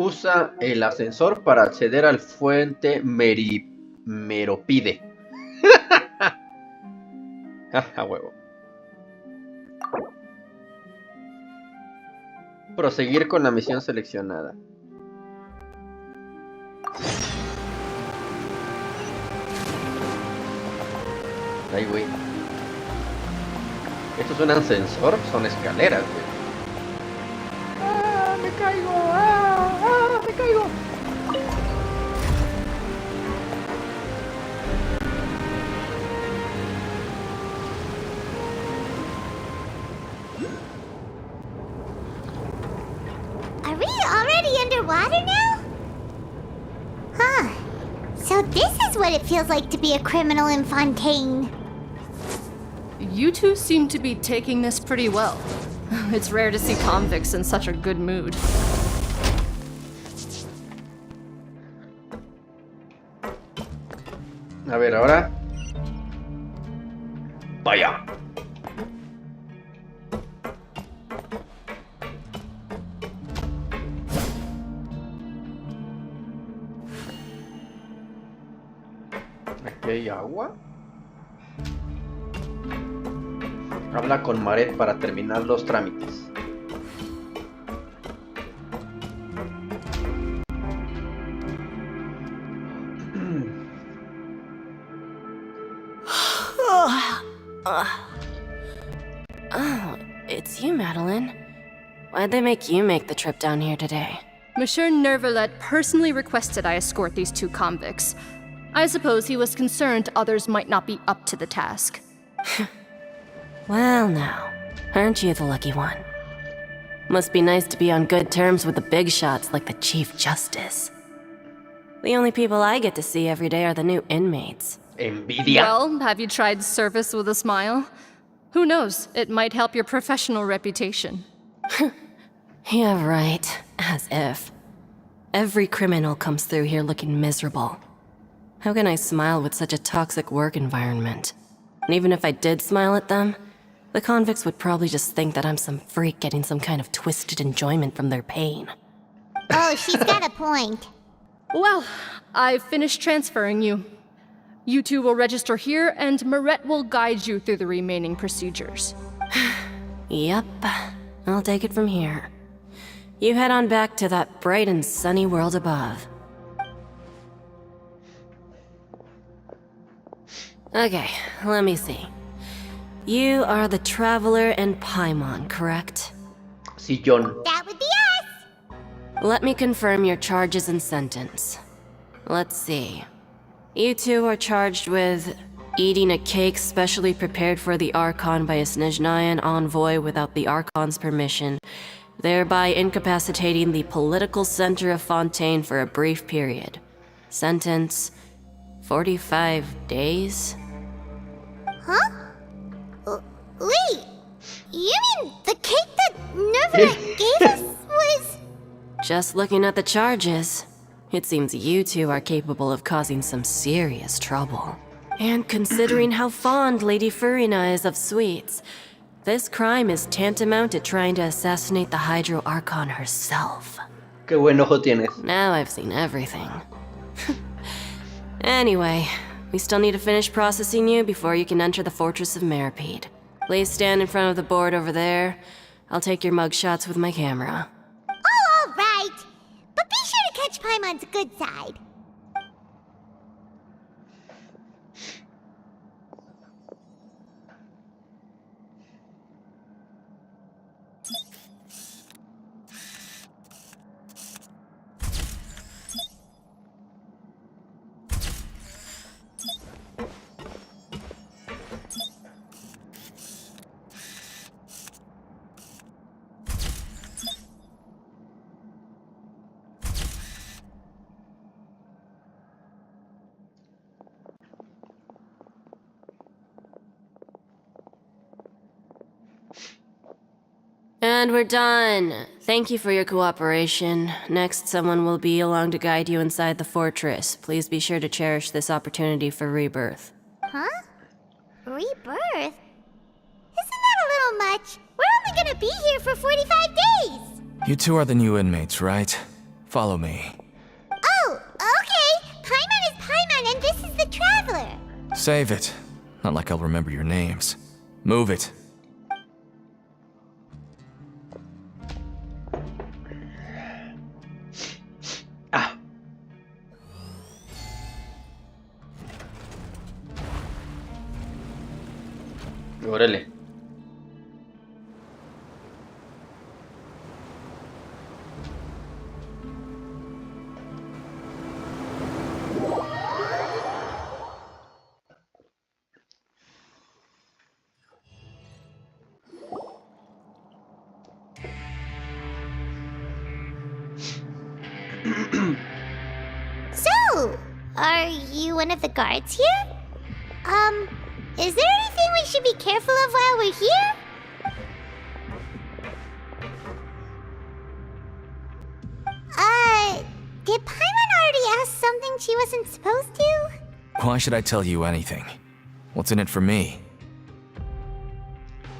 Usa el ascensor para acceder al fuente Merópide. A huevo. Proseguir con la misión seleccionada. Ay, güey. ¿Esto es un ascensor? Son escaleras, güey. ¡Ah, me caigo! ¡Ah, me caigo! Are we already underwater now? Huh. So this is what it feels like to be a criminal in Fontaine. You two seem to be taking this pretty well. It's rare to see convicts in such a good mood. A ver, ahora. Vaya. Aquí hay agua. Habla con Maret para terminar los trámites. Oh, it's you, Madeline. Why'd they make you make the trip down here today? Monsieur Nervalet personally requested I escort these two convicts. I suppose he was concerned others might not be up to the task. Well now, aren't you the lucky one? Must be nice to be on good terms with the big shots like the Chief Justice. The only people I get to see every day are the new inmates. Envidia. Well, have you tried service with a smile? Who knows, it might help your professional reputation. Yeah, right. As if. Every criminal comes through here looking miserable. How can I smile with such a toxic work environment? And even if I did smile at them, the convicts would probably just think that I'm some freak getting some kind of twisted enjoyment from their pain. Oh, she's got a point. Well, I've finished transferring you. You two will register here, and Maret will guide you through the remaining procedures. Yep, I'll take it from here. You head on back to that bright and sunny world above. Okay, let me see. You are the Traveler and Paimon, correct? Sillón. That would be us. Let me confirm your charges and sentence. Let's see. You two are charged with eating a cake specially prepared for the Archon by a Snezhnayan envoy without the Archon's permission, thereby incapacitating the political center of Fontaine for a brief period. Sentence: 45 days? Huh? Wait, you mean the cake that Nervalet gave us was... Just looking at the charges, it seems you two are capable of causing some serious trouble. And considering how fond Lady Furina is of sweets, this crime is tantamount to trying to assassinate the Hydro Archon herself. Qué buen ojo tienes. Now I've seen everything. Anyway, we still need to finish processing you before you can enter the Fortress of Merópide. Please stand in front of the board over there. I'll take your mug shots with my camera. Oh, all right. But be sure to catch Paimon's good side. And we're done. Thank you for your cooperation. Next, someone will be along to guide you inside the fortress. Please be sure to cherish this opportunity for rebirth. Huh? Rebirth? Isn't that a little much? We're only gonna be here for 45 days! You two are the new inmates, right? Follow me. Oh, okay. Paimon is Paimon and this is the Traveler. Save it. Not like I'll remember your names. Move it. Ah. Órale. So, are you one of the guards here? Is there anything we should be careful of while we're here? Did Paimon already ask something she wasn't supposed to? Why should I tell you anything? What's in it for me?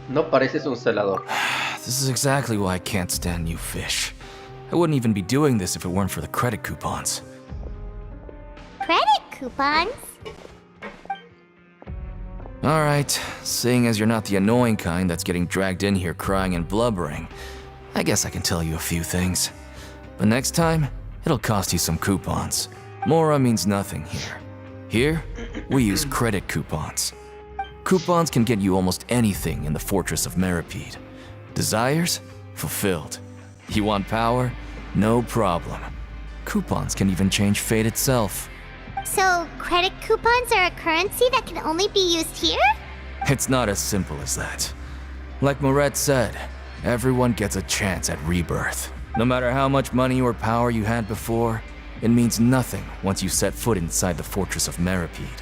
No pareces un celador. This is exactly why I can't stand you fish. I wouldn't even be doing this if it weren't for the credit coupons. Credit coupons? Alright, seeing as you're not the annoying kind that's getting dragged in here crying and blubbering, I guess I can tell you a few things. But next time, it'll cost you some coupons. Mora means nothing here. Here, we use credit coupons. Coupons can get you almost anything in the Fortress of Merópide. Desires? Fulfilled. You want power? No problem. Coupons can even change fate itself. So, credit coupons are a currency that can only be used here? It's not as simple as that. Like Moret said, everyone gets a chance at rebirth. No matter how much money or power you had before, it means nothing once you set foot inside the Fortress of Merópide.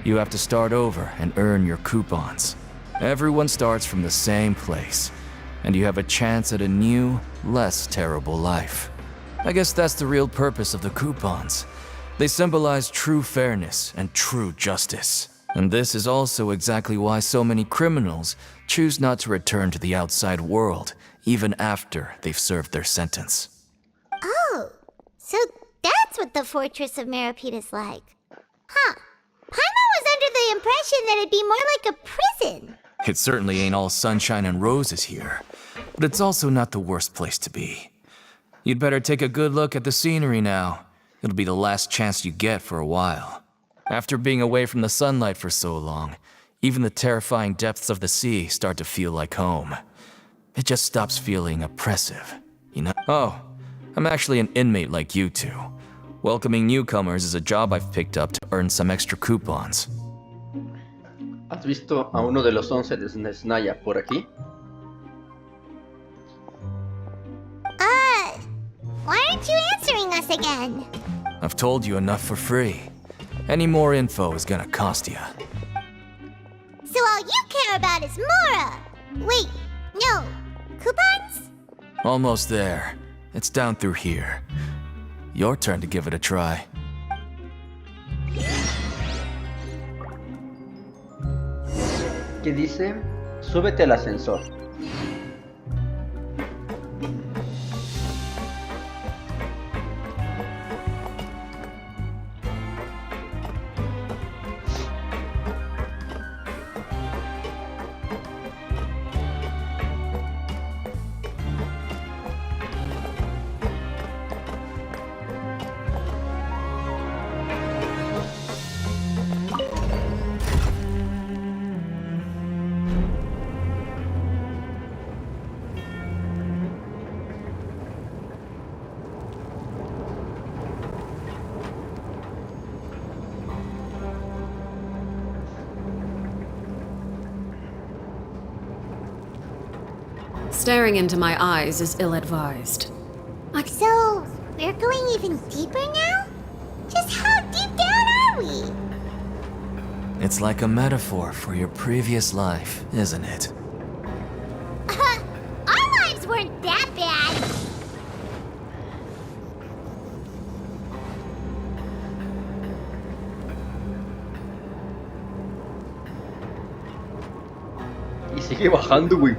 You have to start over and earn your coupons. Everyone starts from the same place, and you have a chance at a new, less terrible life. I guess that's the real purpose of the coupons. They symbolize true fairness and true justice. And this is also exactly why so many criminals choose not to return to the outside world, even after they've served their sentence. Oh, so that's what the Fortress of Merópide is like. Huh. Paimon was under the impression that it'd be more like a prison. It certainly ain't all sunshine and roses here, but it's also not the worst place to be. You'd better take a good look at the scenery now. It'll be the last chance you get for a while. After being away from the sunlight for so long, even the terrifying depths of the sea start to feel like home. It just stops feeling oppressive, you know? Oh, I'm actually an inmate like you two. Welcoming newcomers is a job I've picked up to earn some extra coupons. ¿Has visto a uno de los 11 de Snaya por aquí? Why aren't you answering us again? I've told you enough for free. Any more info is gonna cost you. So all you care about is Mora! Wait, no. Coupons? Almost there. It's down through here. Your turn to give it a try. ¿Qué dice? Súbete al ascensor. Staring into my eyes is ill-advised. So, we're going even deeper now? Just how deep down are we? It's like a metaphor for your previous life, isn't it? Our lives weren't that bad. Y sigue bajando, güey.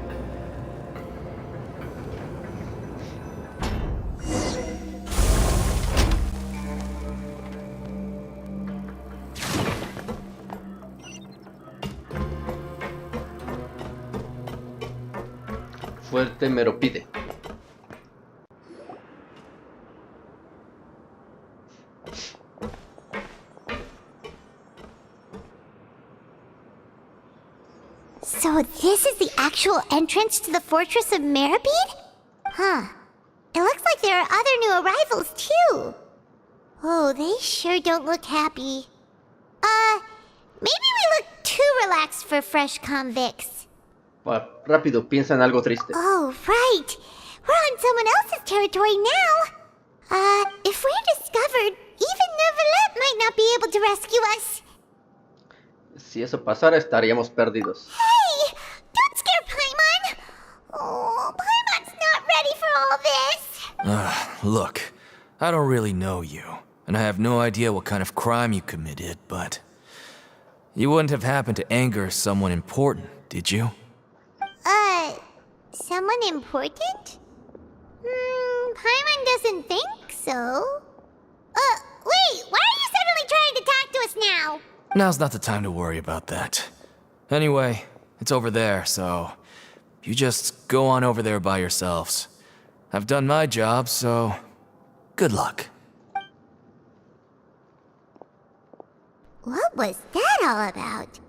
Fuerte Merópide. So this is the actual entrance to the Fortress of Merópide? Huh. It looks like there are other new arrivals, too. Oh, they sure don't look happy. Maybe we look too relaxed for fresh convicts. Rápido, piensa en algo triste. Oh, right. We're on someone else's territory now. If we're discovered, even Neuvillette might not be able to rescue us. Si eso pasara, estaríamos perdidos. Hey! Don't scare Paimon! Oh, Paimon's not ready for all this. Look, I don't really know you, and I have no idea what kind of crime you committed, but you wouldn't have happened to anger someone important, did you? Someone important? Paimon doesn't think so. Wait, why are you suddenly trying to talk to us now? Now's not the time to worry about that. Anyway, it's over there, so you just go on over there by yourselves. I've done my job, so good luck. What was that all about?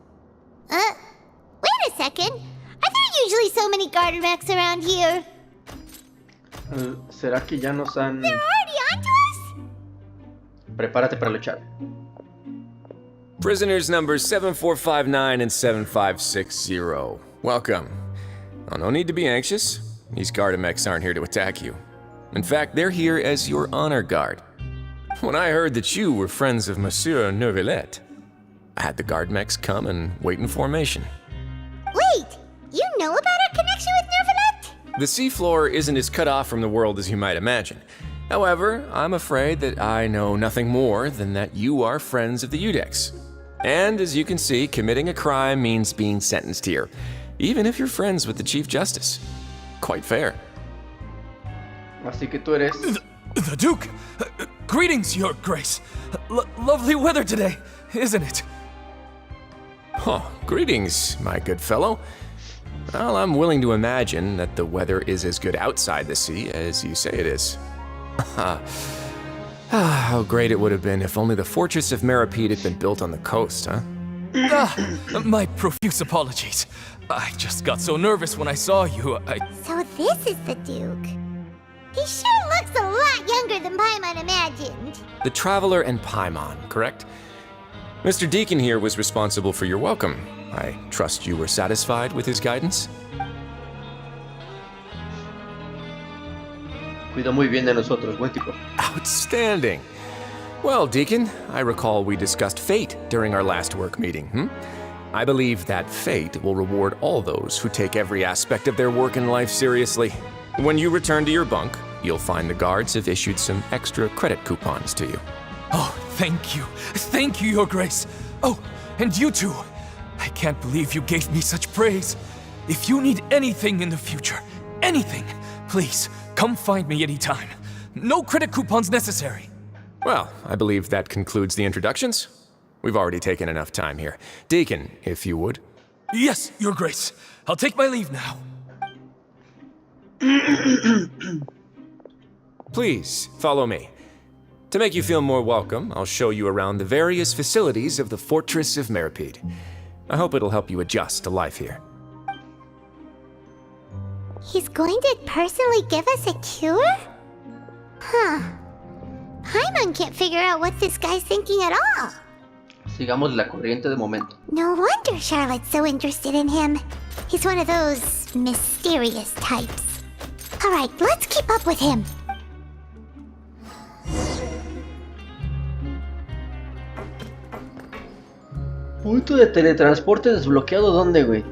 Wait a second. Are there usually so many garter mechs around here? ¿Será que ya nos han...? They're already onto us? Prepárate para luchar. Prisoners numbers 7459 and 7560. Welcome. Oh, no need to be anxious. These Gardamex aren't here to attack you. In fact, they're here as your honor guard. When I heard that you were friends of Monsieur Neuvillette, I had the Gardamex come and wait in formation. Wait, you know about our connection with Neuvillette? The seafloor isn't as cut off from the world as you might imagine. However, I'm afraid that I know nothing more than that you are friends of the Udex. And as you can see, committing a crime means being sentenced here, even if you're friends with the Chief Justice. Quite fair. Así que tú eres... The Duke! Greetings, Your Grace. Lovely weather today, isn't it? Oh, greetings, my good fellow. Well, I'm willing to imagine that the weather is as good outside the sea as you say it is. How great it would have been if only the Fortress of Merópide had been built on the coast, huh? My profuse apologies. I just got so nervous when I saw you, So this is the Duke. He sure looks a lot younger than Paimon imagined. The Traveler and Paimon, correct? Mr. Deacon here was responsible for your welcome. I trust you were satisfied with his guidance? Cuida muy bien de nosotros, buen tipo. Outstanding. Well, Deacon, I recall we discussed fate during our last work meeting, I believe that fate will reward all those who take every aspect of their work in life seriously. When you return to your bunk, you'll find the guards have issued some extra credit coupons to you. Oh, thank you. Thank you, Your Grace. Oh, and you too. I can't believe you gave me such praise. If you need anything in the future, anything, please, come find me anytime. No credit coupons necessary. Well, I believe that concludes the introductions. We've already taken enough time here. Deacon, if you would. Yes, Your Grace. I'll take my leave now. Please, follow me. To make you feel more welcome, I'll show you around the various facilities of the Fortress of Merópide. I hope it'll help you adjust to life here. He's going to personally give us a cure? Huh. Paimon can't figure out what this guy's thinking at all. Sigamos la corriente de Momento. No wonder Charlotte's so interested in him. He's one of those mysterious types. Alright, let's keep up with him. Punto de teletransporte desbloqueado, ¿dónde, güey?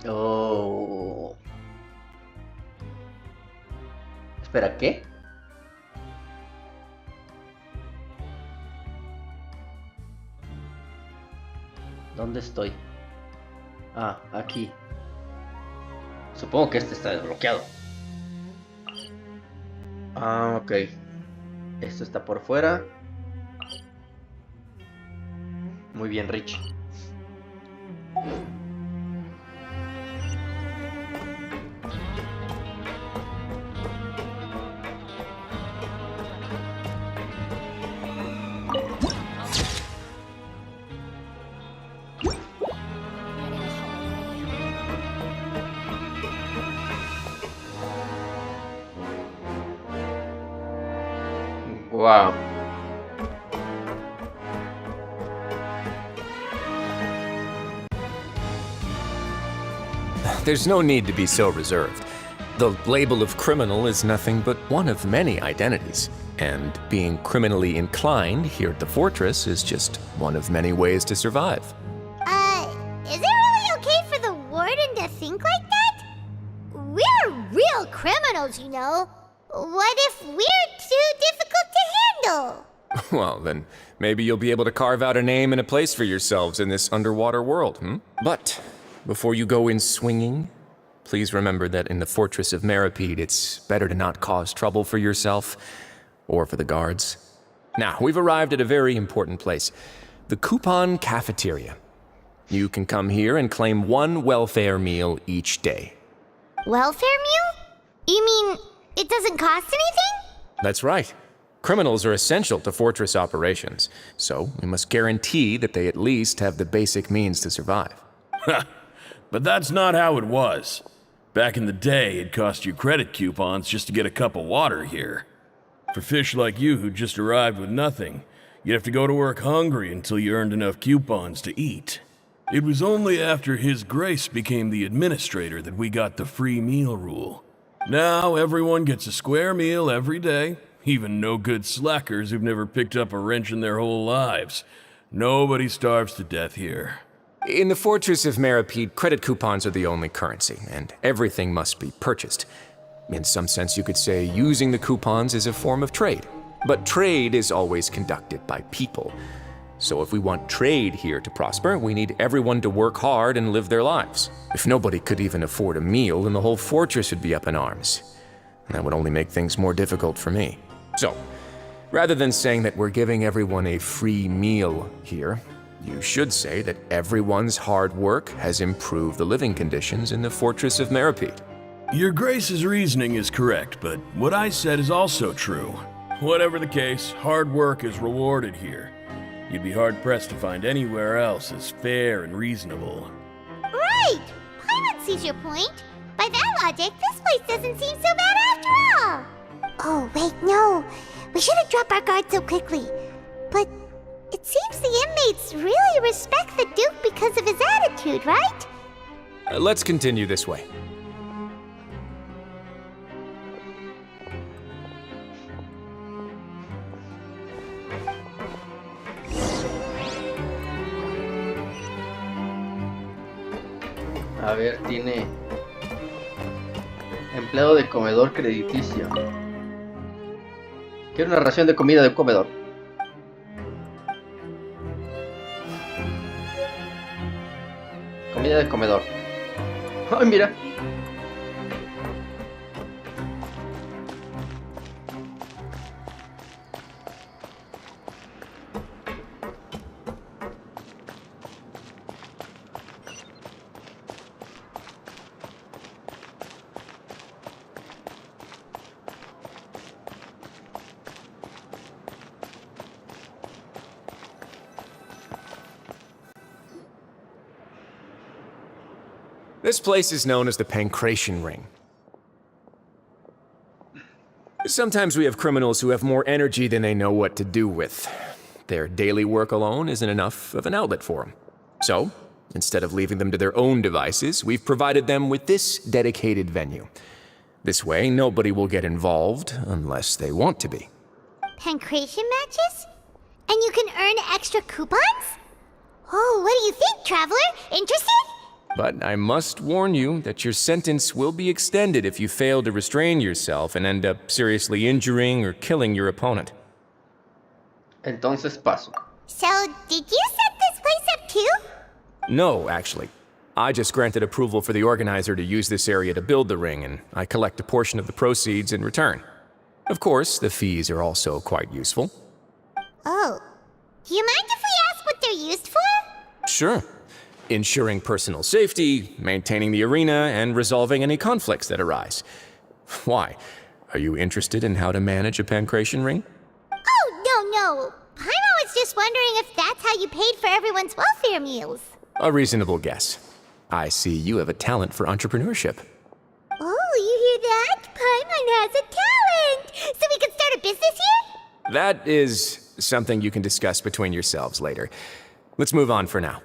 Oh. Espera, ¿qué? ¿Dónde estoy? Ah, aquí. Supongo que este está desbloqueado. Ah, ok. Esto está por fuera. Muy bien, Rich. Wow. There's no need to be so reserved. The label of criminal is nothing but one of many identities. And being criminally inclined here at the fortress is just one of many ways to survive. Is it really okay for the warden to think like that? We're real criminals, you know. What if we're too difficult to handle? Well, then maybe you'll be able to carve out a name and a place for yourselves in this underwater world, But before you go in swinging, please remember that in the Fortress of Merópide, it's better to not cause trouble for yourself or for the guards. Now, we've arrived at a very important place, the Coupon Cafeteria. You can come here and claim one welfare meal each day. Welfare meal? You mean it doesn't cost anything? That's right. Criminals are essential to fortress operations, so we must guarantee that they at least have the basic means to survive. But that's not how it was. Back in the day, it cost you credit coupons just to get a cup of water here. For fish like you who just arrived with nothing, you'd have to go to work hungry until you earned enough coupons to eat. It was only after His Grace became the administrator that we got the free meal rule. Now everyone gets a square meal every day, even no-good slackers who've never picked up a wrench in their whole lives. Nobody starves to death here. In the Fortress of Merópide, credit coupons are the only currency, and everything must be purchased. In some sense, you could say using the coupons is a form of trade. But trade is always conducted by people. So if we want trade here to prosper, we need everyone to work hard and live their lives. If nobody could even afford a meal, then the whole fortress would be up in arms. And that would only make things more difficult for me. So, rather than saying that we're giving everyone a free meal here, you should say that everyone's hard work has improved the living conditions in the Fortress of Merópide. Your Grace's reasoning is correct, but what I said is also true. Whatever the case, hard work is rewarded here. You'd be hard-pressed to find anywhere else as fair and reasonable. Right! Paimon sees your point. By that logic, this place doesn't seem so bad after all. Oh, wait, no. We shouldn't drop our guard so quickly. But it seems the inmates really respect the Duke because of his attitude, right? Let's continue this way. A ver, tiene empleado de comedor crediticio. Quiero una ración de comida de comedor. Comida de comedor. Ay, mira. This place is known as the Pancracian Ring. Sometimes we have criminals who have more energy than they know what to do with. Their daily work alone isn't enough of an outlet for them. So, instead of leaving them to their own devices, we've provided them with this dedicated venue. This way, nobody will get involved unless they want to be. Pancracian matches? And you can earn extra coupons? Oh, what do you think, traveler? Interested? But I must warn you that your sentence will be extended if you fail to restrain yourself and end up seriously injuring or killing your opponent. Entonces paso. So, did you set this place up too? No, actually. I just granted approval for the organizer to use this area to build the ring, and I collect a portion of the proceeds in return. Of course, the fees are also quite useful. Oh. Do you mind if we ask what they're used for? Sure. Ensuring personal safety, maintaining the arena, and resolving any conflicts that arise. Why? Are you interested in how to manage a Pancration ring? Oh, no. Paimon was just wondering if that's how you paid for everyone's welfare meals. A reasonable guess. I see you have a talent for entrepreneurship. Oh, you hear that? Paimon has a talent! So we can start a business here? That is something you can discuss between yourselves later. Let's move on for now.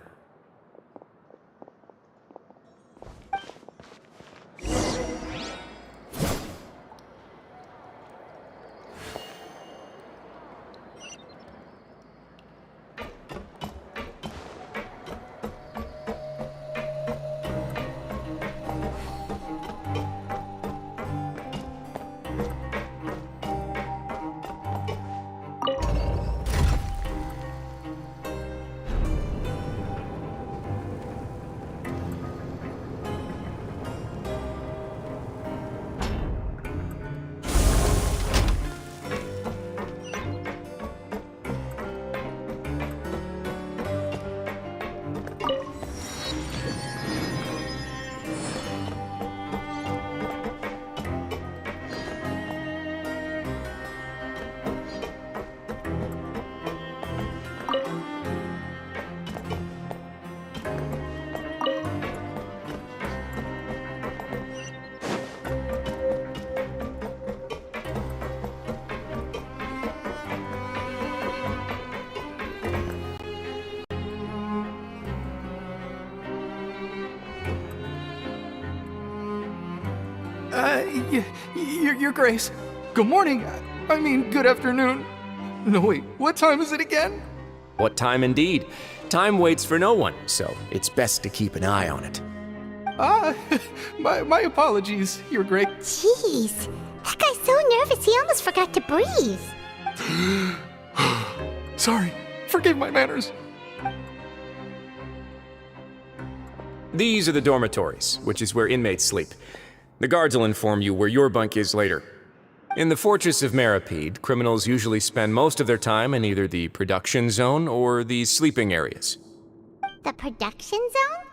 Your Grace. Good morning. I mean, good afternoon. No, wait, what time is it again? What time indeed? Time waits for no one, so it's best to keep an eye on it. My apologies, Your Grace. Jeez, that guy's so nervous he almost forgot to breathe. Sorry, forgive my manners. These are the dormitories, which is where inmates sleep. The guards will inform you where your bunk is later. In the Fortress of Merópide, criminals usually spend most of their time in either the production zone or the sleeping areas. The production zone?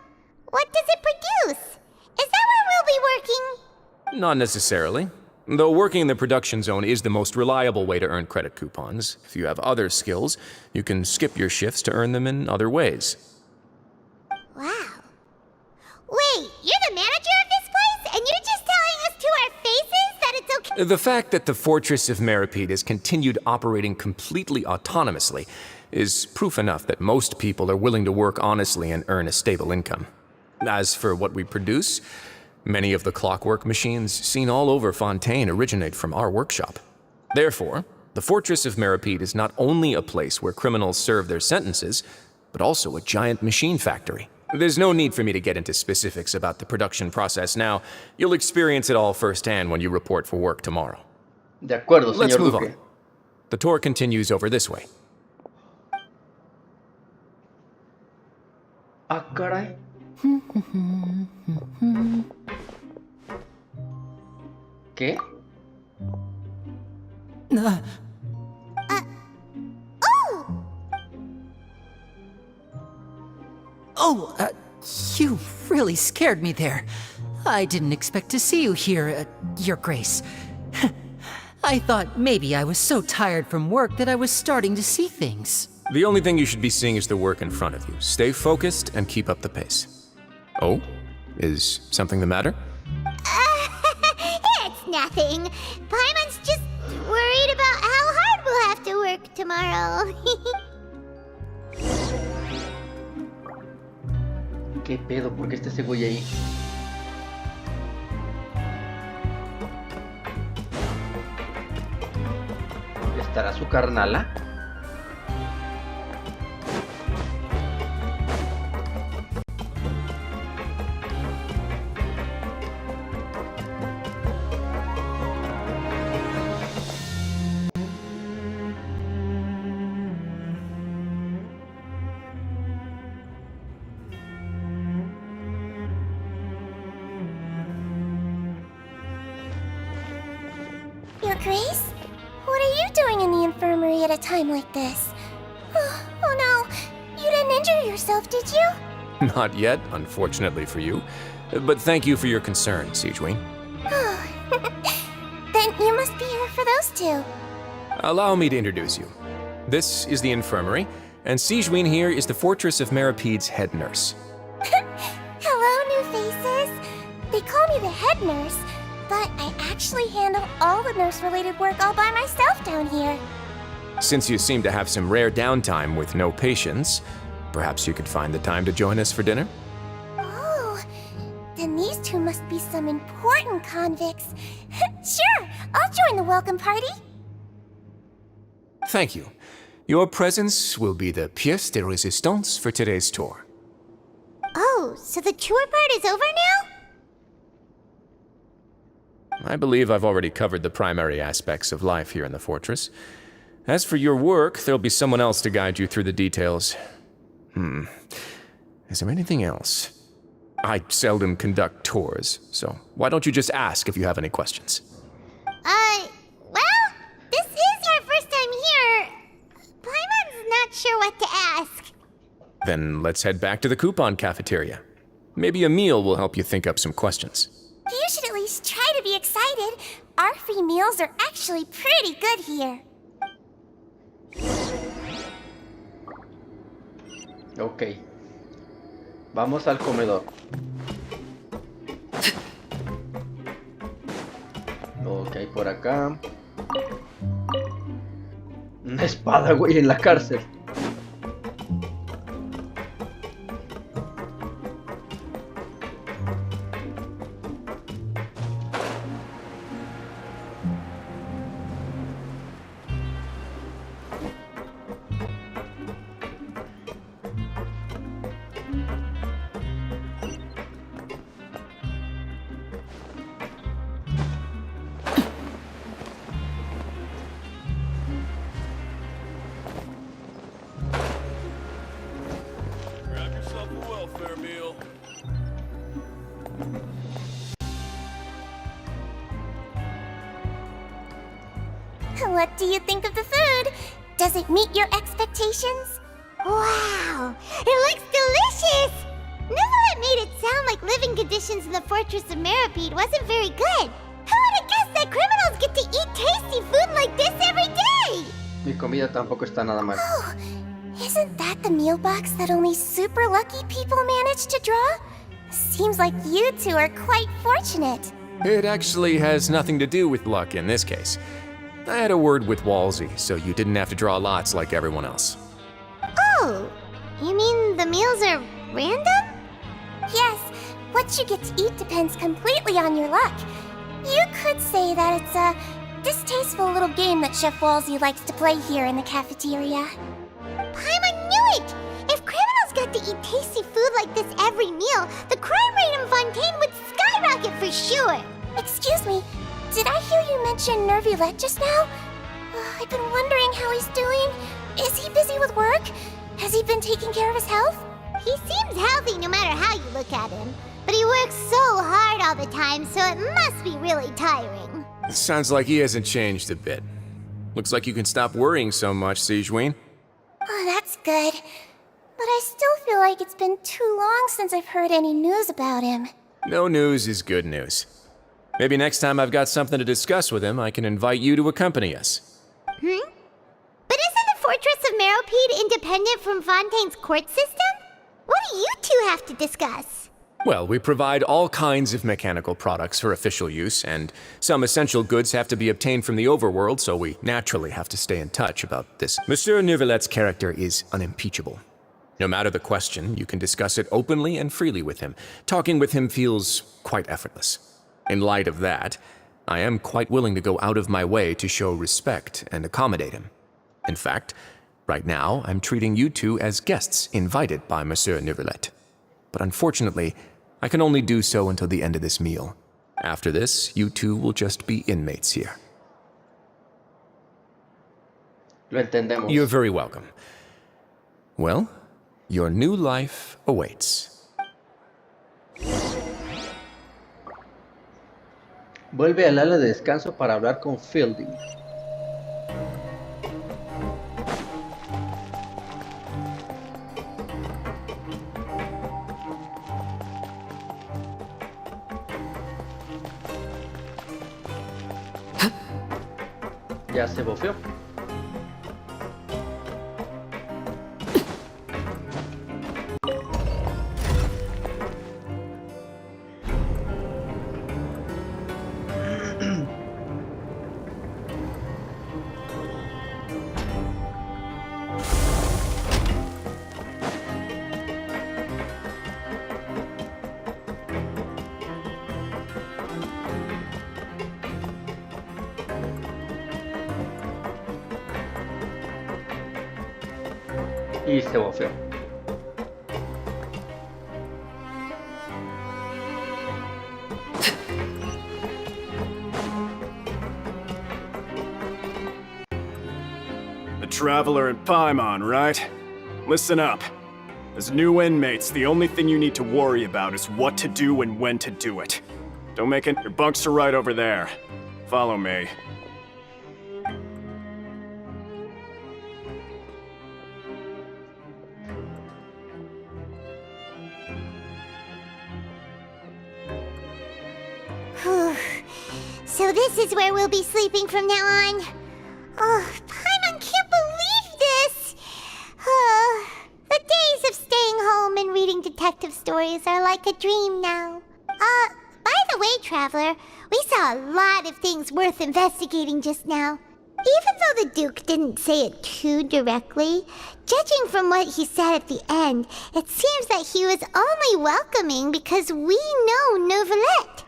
What does it produce? Is that where we'll be working? Not necessarily. Though working in the production zone is the most reliable way to earn credit coupons, if you have other skills, you can skip your shifts to earn them in other ways. Wow. Wait, you're the manager of this place? And you're just telling us to our faces that it's okay? The fact that the Fortress of Merópide has continued operating completely autonomously is proof enough that most people are willing to work honestly and earn a stable income. As for what we produce, many of the clockwork machines seen all over Fontaine originate from our workshop. Therefore, the Fortress of Merópide is not only a place where criminals serve their sentences, but also a giant machine factory. There's no need for me to get into specifics about the production process now. You'll experience it all firsthand when you report for work tomorrow. De acuerdo, Let's señor move Duque. on. The tour continues over this way. Ah, caray. ¿Qué? You really scared me there. I didn't expect to see you here, Your Grace. I thought maybe I was so tired from work that I was starting to see things. The only thing you should be seeing is the work in front of you. Stay focused and keep up the pace. Oh? Is something the matter? It's nothing. Paimon's just worried about how hard we'll have to work tomorrow. ¿Qué pedo? ¿Por qué está ese güey ahí? ¿Estará su carnala? Your Grace? What are you doing in the infirmary at a time like this? Oh no, you didn't injure yourself, did you? Not yet, unfortunately for you. But thank you for your concern, Sigewin. Then you must be here for those two. Allow me to introduce you. This is the infirmary, and Sigewin here is the Fortress of Meropide's head nurse. Hello, new faces. They call me the head nurse, but I actually handle all the nurse-related work all by myself down here. Since you seem to have some rare downtime with no patients, perhaps you could find the time to join us for dinner? Oh, then these two must be some important convicts. Sure, I'll join the welcome party. Thank you. Your presence will be the pièce de résistance for today's tour. Oh, so the tour part is over now? I believe I've already covered the primary aspects of life here in the fortress. As for your work, there'll be someone else to guide you through the details. Is there anything else? I seldom conduct tours, so why don't you just ask if you have any questions? Well, this is our first time here. Paimon's not sure what to ask. Then let's head back to the coupon cafeteria. Maybe a meal will help you think up some questions. You should at least try to be excited. Our free meals are actually pretty good here. Ok. Vamos al comedor. Ok, por acá. Una espada, güey, en la cárcel. What do you think of the food? Does it meet your expectations? Wow, it looks delicious! Nivelet made it sound like living conditions in the Fortress of Merópide wasn't very good. Who would have guessed that criminals get to eat tasty food like this every day? Mi comida tampoco está nada mal. Oh, isn't that the meal box that only super lucky people manage to draw? Seems like you two are quite fortunate. It actually has nothing to do with luck in this case. I had a word with Wolsey, so you didn't have to draw lots like everyone else. Oh, you mean the meals are random? Yes, what you get to eat depends completely on your luck. You could say that it's a distasteful little game that Chef Wolsey likes to play here in the cafeteria. Paimon knew it! If criminals got to eat tasty food like this every meal, the crime rate in Fontaine would skyrocket for sure! Excuse me, did I hear you mention Nervulet just now? I've been wondering how he's doing. Is he busy with work? Has he been taking care of his health? He seems healthy no matter how you look at him. But he works so hard all the time, so it must be really tiring. Sounds like he hasn't changed a bit. Looks like you can stop worrying so much, Sigewin. Oh, that's good. But I still feel like it's been too long since I've heard any news about him. No news is good news. Maybe next time I've got something to discuss with him, I can invite you to accompany us. But isn't the Fortress of Merópide independent from Fontaine's court system? What do you two have to discuss? Well, we provide all kinds of mechanical products for official use, and some essential goods have to be obtained from the overworld, so we naturally have to stay in touch about this. Monsieur Nervulet's character is unimpeachable. No matter the question, you can discuss it openly and freely with him. Talking with him feels quite effortless. In light of that, I am quite willing to go out of my way to show respect and accommodate him. In fact, right now, I'm treating you two as guests invited by Monsieur Nervulet. But unfortunately, I can only do so until the end of this meal. After this, you two will just be inmates here. Lo entendemos. You're very welcome. Well, your new life awaits. Vuelve al ala de descanso para hablar con Fielding. Ya se bofeó. Y se bofeó. The Traveler and Paimon, right? Listen up. As new inmates, the only thing you need to worry about is what to do and when to do it. Don't make it. Your bunks are right over there. Follow me. So this is where we'll be sleeping from now on. Oh, Paimon can't believe this! The days of staying home and reading detective stories are like a dream now. By the way, Traveler, we saw a lot of things worth investigating just now. Even though the Duke didn't say it too directly, judging from what he said at the end, it seems that he was only welcoming because we know Neuvillette.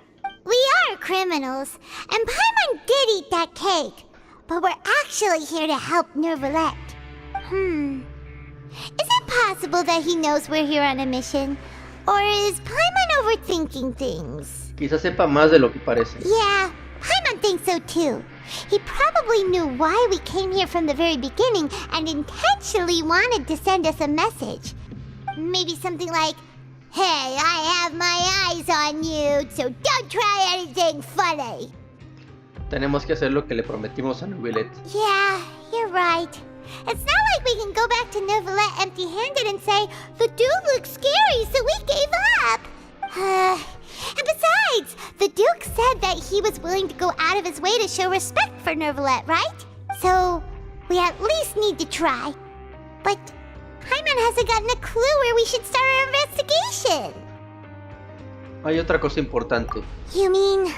We are criminals, and Paimon did eat that cake, but we're actually here to help Neuvillette. Is it possible that he knows we're here on a mission? Or is Paimon overthinking things? Quizás sepa más de lo que parece. Yeah, Paimon thinks so too. He probably knew why we came here from the very beginning and intentionally wanted to send us a message. Maybe something like, "Hey, I have my eyes on you, so don't try anything funny." Tenemos que hacer lo que le prometimos a Neuvillette. Yeah, you're right. It's not like we can go back to Neuvillette empty-handed and say, "The dude looks scary, so we gave up." And besides, the Duke said that he was willing to go out of his way to show respect for Neuvillette, right? So, we at least need to try. But Paimon hasn't gotten a clue where we should start our investigation. Hay otra cosa importante. You mean?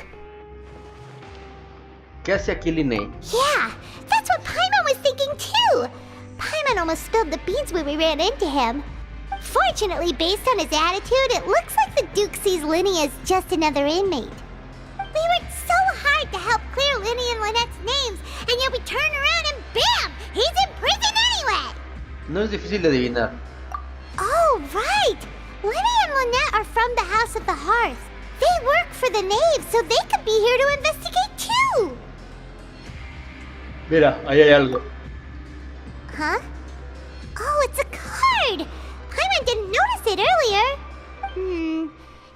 ¿Qué hace aquí Linné? Yeah, that's what Paimon was thinking too. Paimon almost spilled the beans when we ran into him. Fortunately, based on his attitude, it looks like the Duke sees Linny as just another inmate. We worked so hard to help clear Linny and Lynette's names, and yet we turn around and bam! He's in prison anyway! No es difícil de adivinar. Oh, right! Linny and Lynette are from the House of the Hearth. They work for the Knave, so they could be here to investigate too! Mira, ahí hay algo. Huh? Oh, it's a card! Paimon didn't notice it earlier.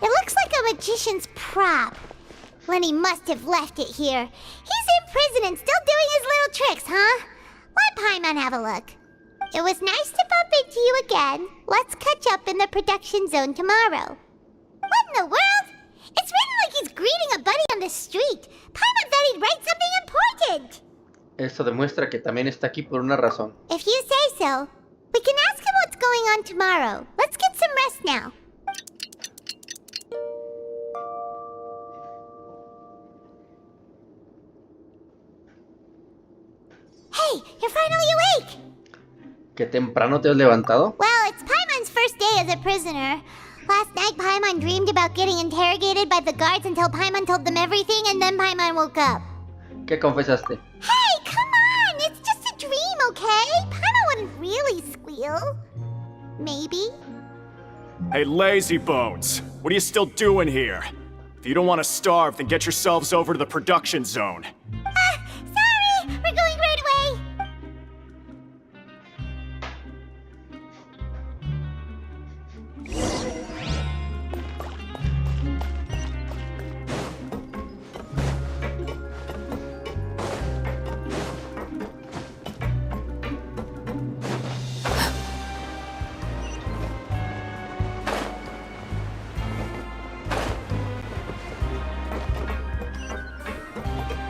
It looks like a magician's prop. Lenny must have left it here. He's in prison and still doing his little tricks, huh? Let Paimon have a look. It was nice to bump into you again. Let's catch up in the production zone tomorrow. What in the world? It's written like he's greeting a buddy on the street. Paimon thought he'd write something important. Esto demuestra que también está aquí por una razón. If you say so. We can ask him what's going on tomorrow. Let's get some rest now. Hey, you're finally awake! ¿Qué temprano te has levantado? Well, it's Paimon's first day as a prisoner. Last night, Paimon dreamed about getting interrogated by the guards until Paimon told them everything, and then Paimon woke up. ¿Qué confesaste? Hey, come on! It's just a dream, okay? Paimon wouldn't really squeal. Maybe? Hey, lazy bones. What are you still doing here? If you don't want to starve, then get yourselves over to the production zone. Sorry! We're going right away!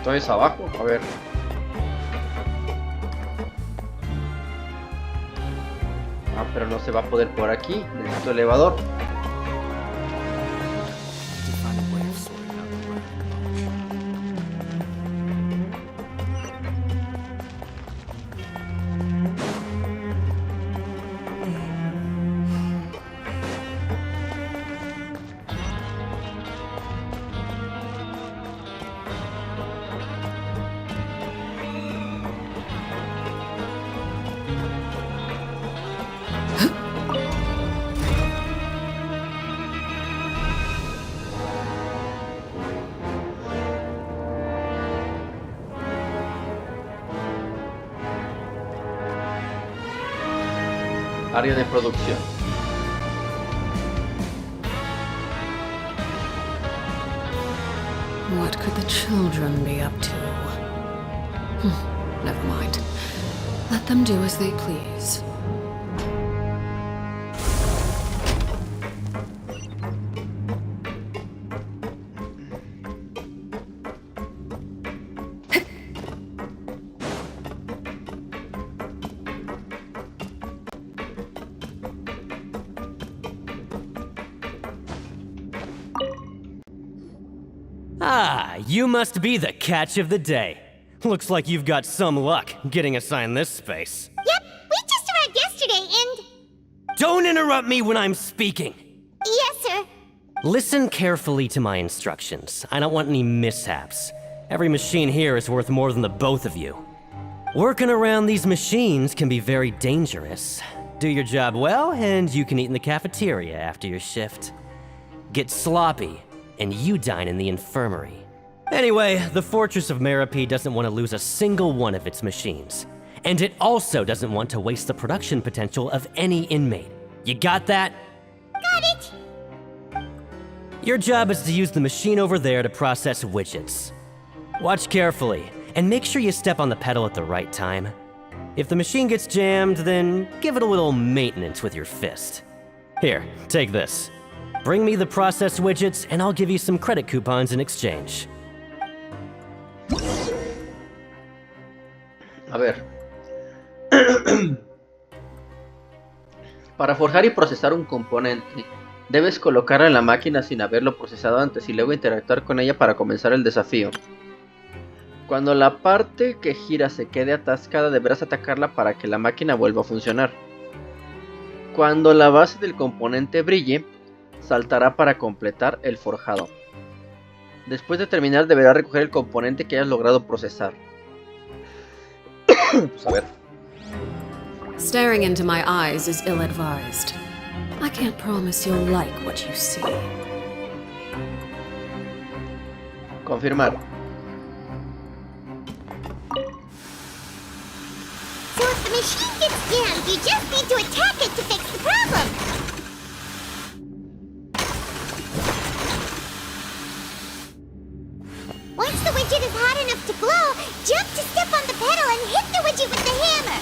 Entonces abajo, a ver. Pero no se va a poder por aquí. Necesito elevador. Área de producción. What could the children be up to? Never mind. Let them do as they please. Ah, you must be the catch of the day. Looks like you've got some luck getting assigned this space. Yep, we just arrived yesterday and... Don't interrupt me when I'm speaking! Yes, sir. Listen carefully to my instructions. I don't want any mishaps. Every machine here is worth more than the both of you. Working around these machines can be very dangerous. Do your job well, and you can eat in the cafeteria after your shift. Get sloppy, and you dine in the infirmary. Anyway, the Fortress of Merópide doesn't want to lose a single one of its machines. And it also doesn't want to waste the production potential of any inmate. You got that? Got it. Your job is to use the machine over there to process widgets. Watch carefully, and make sure you step on the pedal at the right time. If the machine gets jammed, then give it a little maintenance with your fist. Here, take this. Bring me the processed widgets, and I'll give you some credit coupons in exchange. A ver. Para forjar y procesar un componente, debes colocarlo en la máquina sin haberlo procesado antes y luego interactuar con ella para comenzar el desafío. Cuando la parte que gira se quede atascada, deberás atacarla para que la máquina vuelva a funcionar. Cuando la base del componente brille, saltará para completar el forjado. Después de terminar, deberás recoger el componente que hayas logrado procesar. Pues a ver. Staring into my eyes is ill-advised. I can't promise you'll like what you see. Confirmar. So if the machine gets jammed, you just need to attack it to fix the problem. Once the widget is hot enough to blow, jump to step on the pedal and hit the widget with the hammer.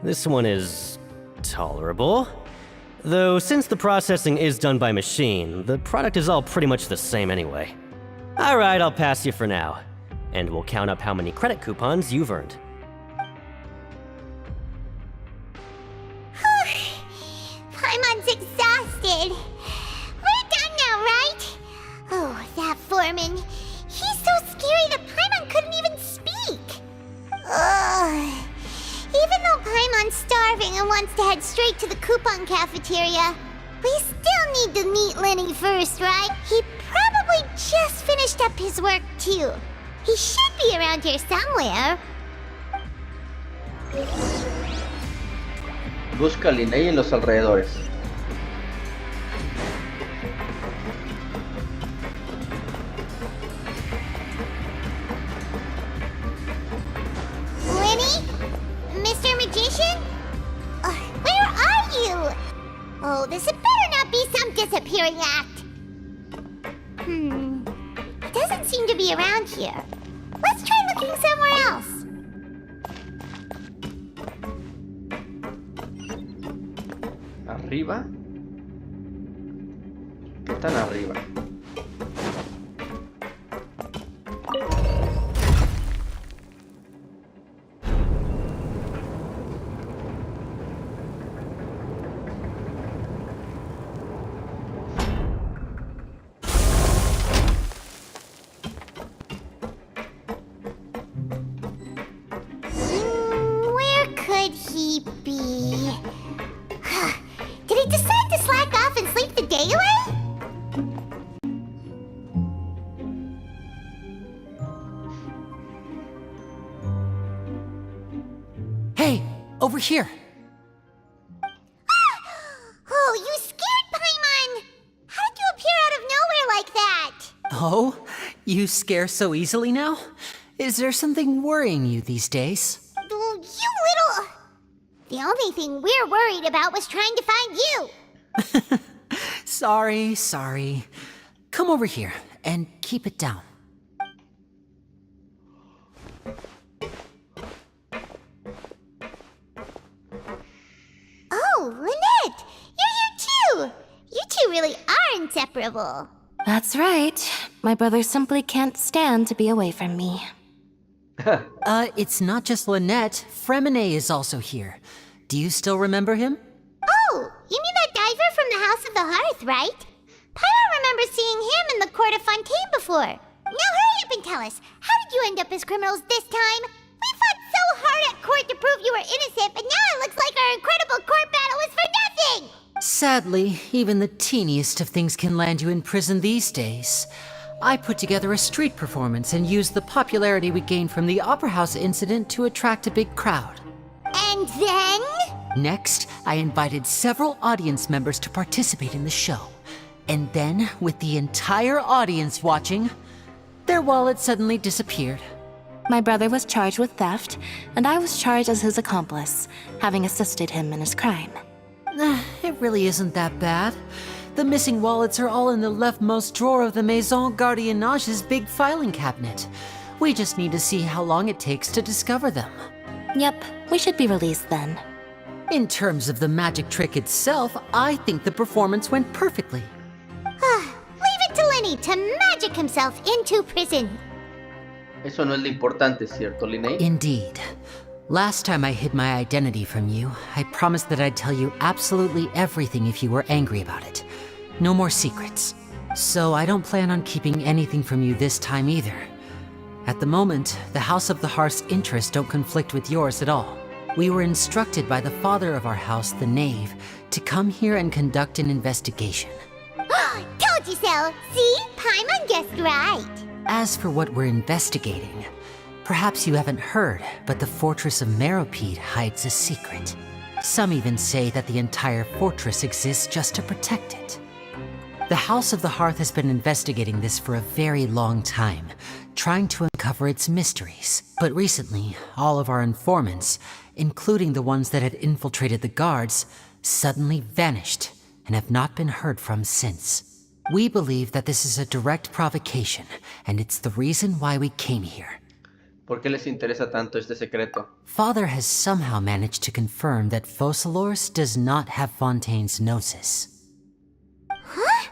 This one is tolerable. Though since the processing is done by machine, the product is all pretty much the same anyway. Alright, I'll pass you for now. And we'll count up how many credit coupons you've earned. Paimon's exhausted. We're done now, right? Oh, that foreman. He's so scary that Paimon couldn't even speak. Ugh. Even though Paimon's starving and wants to head straight to the coupon cafeteria, we still need to meet Lenny first, right? He probably just finished up his work, too. He should be around here somewhere. Busca a Linnea en los alrededores. Lenny? Mr. Magician? Where are you? Oh, this had better not be some disappearing act. It doesn't seem to be around here. Let's try looking somewhere else. ¿Arriba? ¿Qué tan arriba? Where could he be? Did he decide to slack off and sleep the day away? Hey, over here. Oh, you scared Paimon! How did you appear out of nowhere like that? Oh, you scare so easily now? Is there something worrying you these days? Oh, you little... The only thing we're worried about was trying to find you. Sorry. Come over here and keep it down. Oh, Lynette! You're here too! You two really are inseparable. That's right. My brother simply can't stand to be away from me. It's not just Lynette. Fremine is also here. Do you still remember him? Oh, you mean that diver from the House of the Hearth, right? Paimon remembers seeing him in the court of Fontaine before. Now hurry up and tell us, how did you end up as criminals this time? We fought so hard at court to prove you were innocent, but now it looks like our incredible court battle was for nothing! Sadly, even the teeniest of things can land you in prison these days. I put together a street performance and used the popularity we gained from the Opera House incident to attract a big crowd. And then? Next, I invited several audience members to participate in the show. And then, with the entire audience watching, their wallet suddenly disappeared. My brother was charged with theft, and I was charged as his accomplice, having assisted him in his crime. It really isn't that bad. The missing wallets are all in the leftmost drawer of the Maison Gardiennage's big filing cabinet. We just need to see how long it takes to discover them. Yep, we should be released then. In terms of the magic trick itself, I think the performance went perfectly. Leave it to Lenny to magic himself into prison. Eso no es lo importante, ¿cierto, Linnea? Indeed. Last time I hid my identity from you, I promised that I'd tell you absolutely everything if you were angry about it. No more secrets. So I don't plan on keeping anything from you this time either. At the moment, the House of the Hearth's interests don't conflict with yours at all. We were instructed by the father of our house, the Knave, to come here and conduct an investigation. Told you so! See? Paimon guessed right. As for what we're investigating, perhaps you haven't heard, but the Fortress of Merópide hides a secret. Some even say that the entire fortress exists just to protect it. The House of the Hearth has been investigating this for a very long time, trying to uncover its mysteries. But recently, all of our informants, including the ones that had infiltrated the guards, suddenly vanished and have not been heard from since. We believe that this is a direct provocation, and it's the reason why we came here. ¿Por qué les interesa tanto este secreto? Father has somehow managed to confirm that Focalors does not have Fontaine's gnosis. Huh?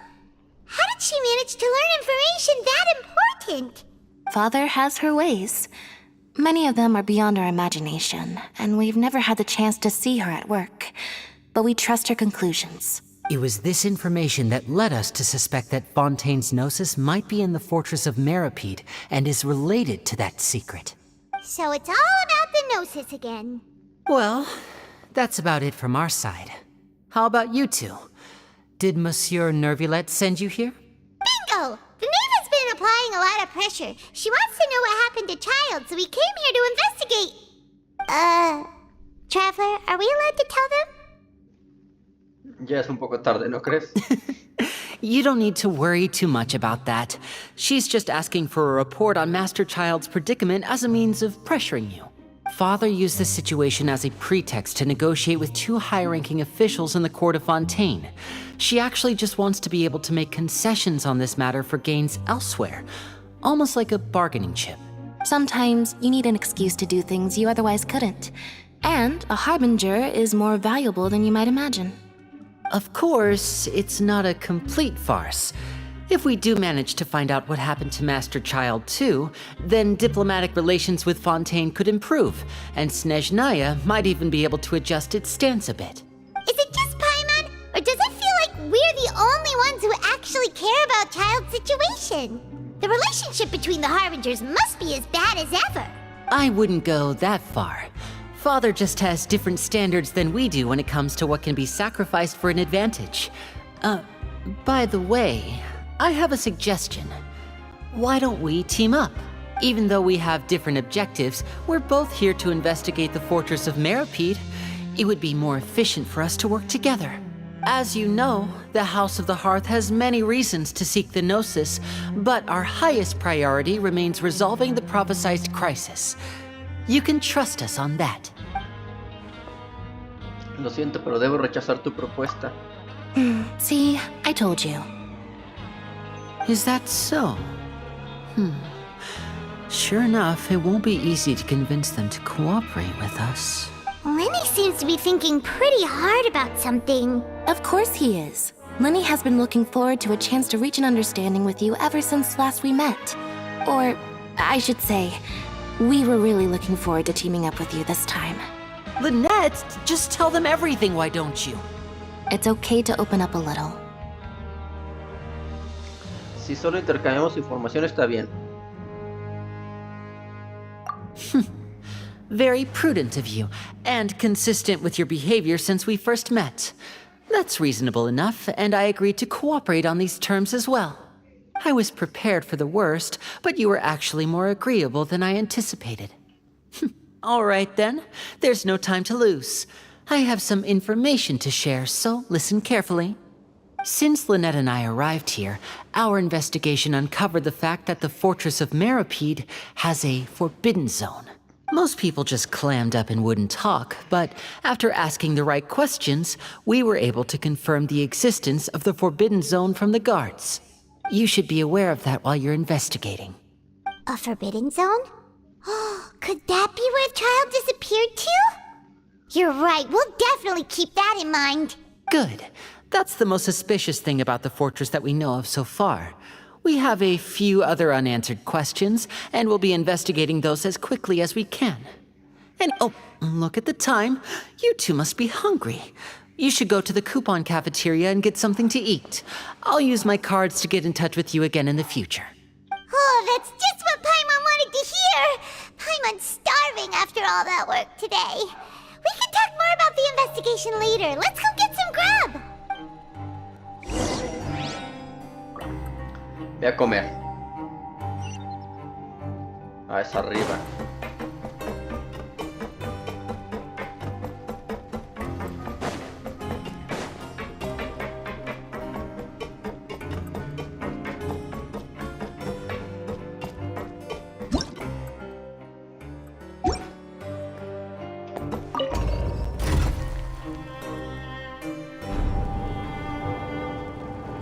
How did she manage to learn information that important? Father has her ways. Many of them are beyond our imagination, and we've never had the chance to see her at work. But we trust her conclusions. It was this information that led us to suspect that Fontaine's gnosis might be in the Fortress of Merópide and is related to that secret. So it's all about the gnosis again. Well, that's about it from our side. How about you two? Did Monsieur Nervillette send you here? Bingo! The Knave has been applying a lot of pressure. She wants to know what happened to Child, so we came here to investigate. Traveler, are we allowed to tell them? Ya es un poco tarde, ¿no crees? You don't need to worry too much about that. She's just asking for a report on Master Child's predicament as a means of pressuring you. Father used this situation as a pretext to negotiate with 2 high-ranking officials in the court of Fontaine. She actually just wants to be able to make concessions on this matter for gains elsewhere, almost like a bargaining chip. Sometimes you need an excuse to do things you otherwise couldn't. And a harbinger is more valuable than you might imagine. Of course, it's not a complete farce. If we do manage to find out what happened to Master Child too, then diplomatic relations with Fontaine could improve, and Snezhnaya might even be able to adjust its stance a bit. Is it just Paimon, or does it feel like we're the only ones who actually care about Child's situation? The relationship between the Harbingers must be as bad as ever. I wouldn't go that far. Father just has different standards than we do when it comes to what can be sacrificed for an advantage. By the way, I have a suggestion. Why don't we team up? Even though we have different objectives, we're both here to investigate the Fortress of Merópide. It would be more efficient for us to work together. As you know, the House of the Hearth has many reasons to seek the Gnosis, but our highest priority remains resolving the prophesized crisis. You can trust us on that. Lo siento, pero debo rechazar tu propuesta. See, I told you. Is that so? Sure enough, it won't be easy to convince them to cooperate with us. Lenny seems to be thinking pretty hard about something. Of course he is. Lenny has been looking forward to a chance to reach an understanding with you ever since last we met. Or, I should say, we were really looking forward to teaming up with you this time. Lynette, just tell them everything, why don't you? It's okay to open up a little. Si solo intercambiamos información está bien. Very prudent of you, and consistent with your behavior since we first met. That's reasonable enough, and I agreed to cooperate on these terms as well. I was prepared for the worst, but you were actually more agreeable than I anticipated. All right then, there's no time to lose. I have some information to share, so listen carefully. Since Lynette and I arrived here, our investigation uncovered the fact that the Fortress of Merópide has a forbidden zone. Most people just clammed up and wouldn't talk, but after asking the right questions, we were able to confirm the existence of the forbidden zone from the guards. You should be aware of that while you're investigating. A forbidden zone? Could that be where Child disappeared to? You're right, we'll definitely keep that in mind. Good. That's the most suspicious thing about the fortress that we know of so far. We have a few other unanswered questions, and we'll be investigating those as quickly as we can. And oh, look at the time. You two must be hungry. You should go to the coupon cafeteria and get something to eat. I'll use my cards to get in touch with you again in the future. Oh, that's just what Paimon wanted to hear! Paimon's starving after all that work today. We can talk more about the investigation later. Let's go get some grub! Voy a comer. Ah, es arriba.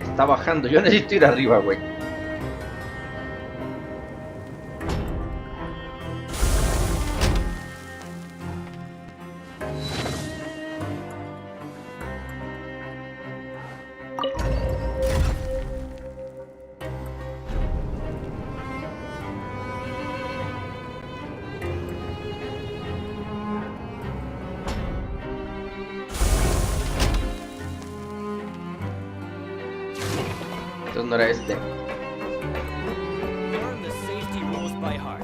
Está bajando, yo necesito ir arriba, güey. Entonces no era este. Learn the safety rules by heart.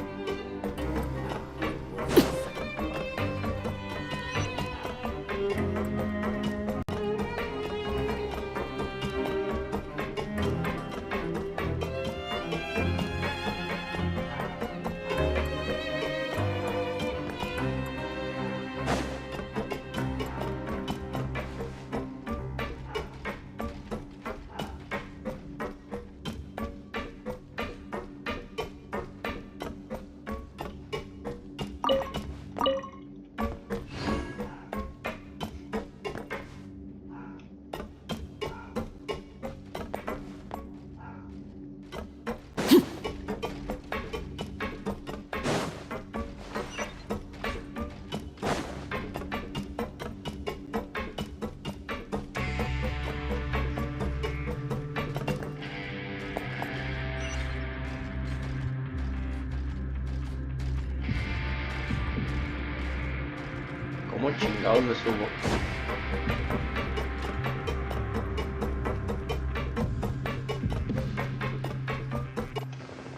¿Cómo chingados me subo?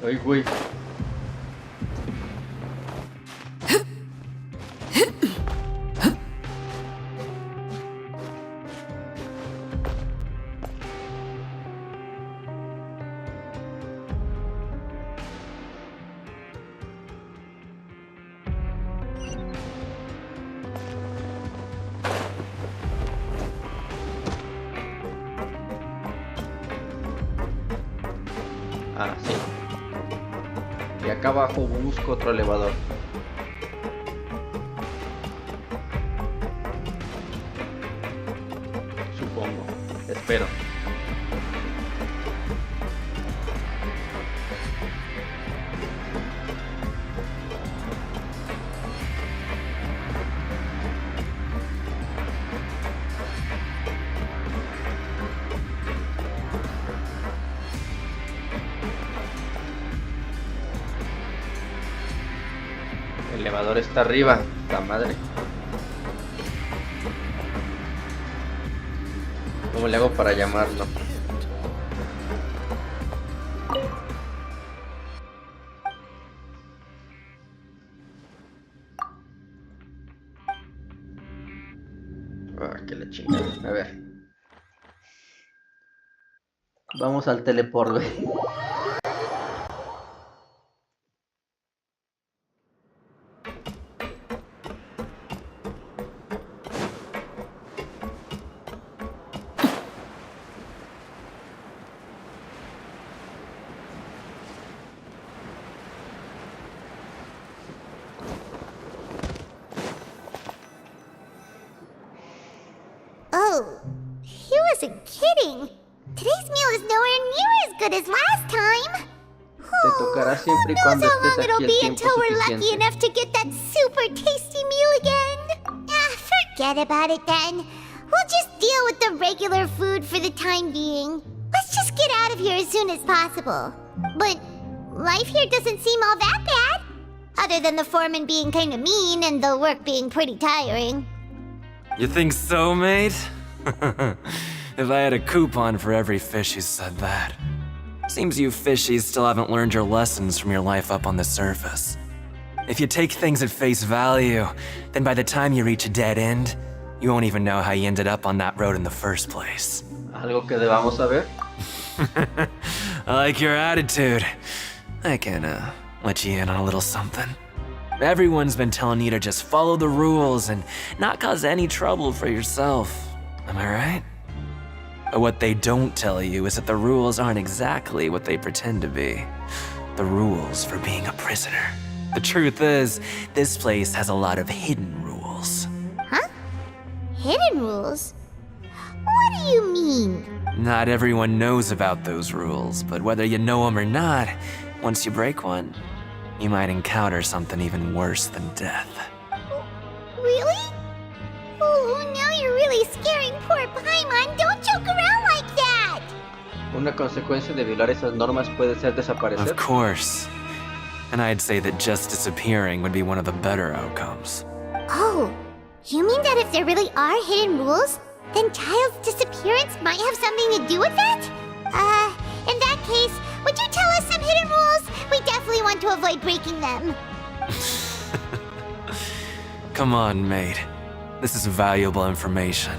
Ay, güey. Ah, sí. Y acá abajo busco otro elevador. Supongo. Espero. El elevador está arriba, la madre. ¿Cómo le hago para llamarlo? Ah, que la chingada. A ver. Vamos al teleport, güey. Oh, he wasn't kidding. Today's meal is nowhere near as good as last time. Te tocará siempre y cuando Who knows how estés long it'll aquí el be tiempo until we're lucky suficiente. enough to get that super tasty meal again? Forget about it then. We'll just deal with the regular food for the time being. Let's just get out of here as soon as possible. But life here doesn't seem all that bad. Other than the foreman being kinda mean and the work being pretty tiring. You think so, mate? If I had a coupon for every fish who said that. Seems you fishies still haven't learned your lessons from your life up on the surface. If you take things at face value, then by the time you reach a dead end, you won't even know how you ended up on that road in the first place. ¿Algo que debamos saber? I like your attitude. I can, let you in on a little something. Everyone's been telling you to just follow the rules and not cause any trouble for yourself. Am I right? But what they don't tell you is that the rules aren't exactly what they pretend to be. The rules for being a prisoner. The truth is, this place has a lot of hidden rules. Huh? Hidden rules? What do you mean? Not everyone knows about those rules, but whether you know them or not, once you break one, you might encounter something even worse than death. Really? Oh, now you're really scaring poor Paimon. Don't joke around like that! Una consecuencia de violar esas normas puede ser desaparecer. Of course. And I'd say that just disappearing would be one of the better outcomes. Oh, you mean that if there really are hidden rules, then Child's disappearance might have something to do with that? In that case, would you tell us some hidden rules? We definitely want to avoid breaking them. Come on, mate. This is valuable information.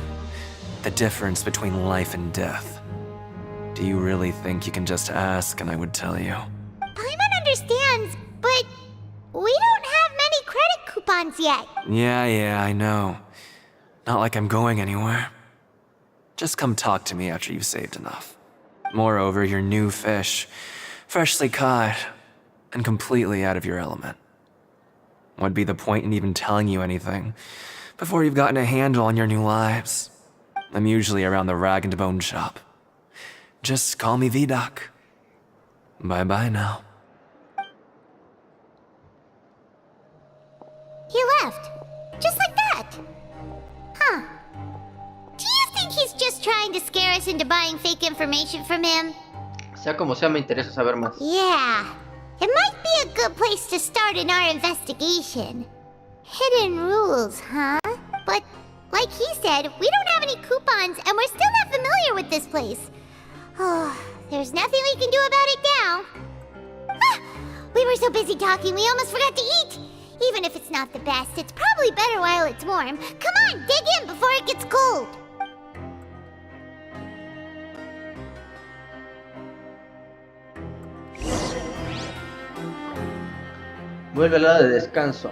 The difference between life and death. Do you really think you can just ask and I would tell you? Paimon understands, but we don't have many credit coupons yet. Yeah, I know. Not like I'm going anywhere. Just come talk to me after you've saved enough. Moreover, you're new fish, freshly caught, and completely out of your element. What'd be the point in even telling you anything before you've gotten a handle on your new lives? I'm usually around the rag and bone shop. Just call me V-Doc. Bye-bye now. He left. Just like that. Huh. Do you think he's just trying to scare us into buying fake information from him? Sea como sea, me interesa saber más. Yeah. It might be a good place to start in our investigation. Hidden rules, huh? Like he said, we don't have any coupons and we're still not familiar with this place. Oh, there's nothing we can do about it now. Ah, we were so busy talking we almost forgot to eat. Even if it's not the best, it's probably better while it's warm. Come on, dig in before it gets cold. Vuelve a la hora de descanso.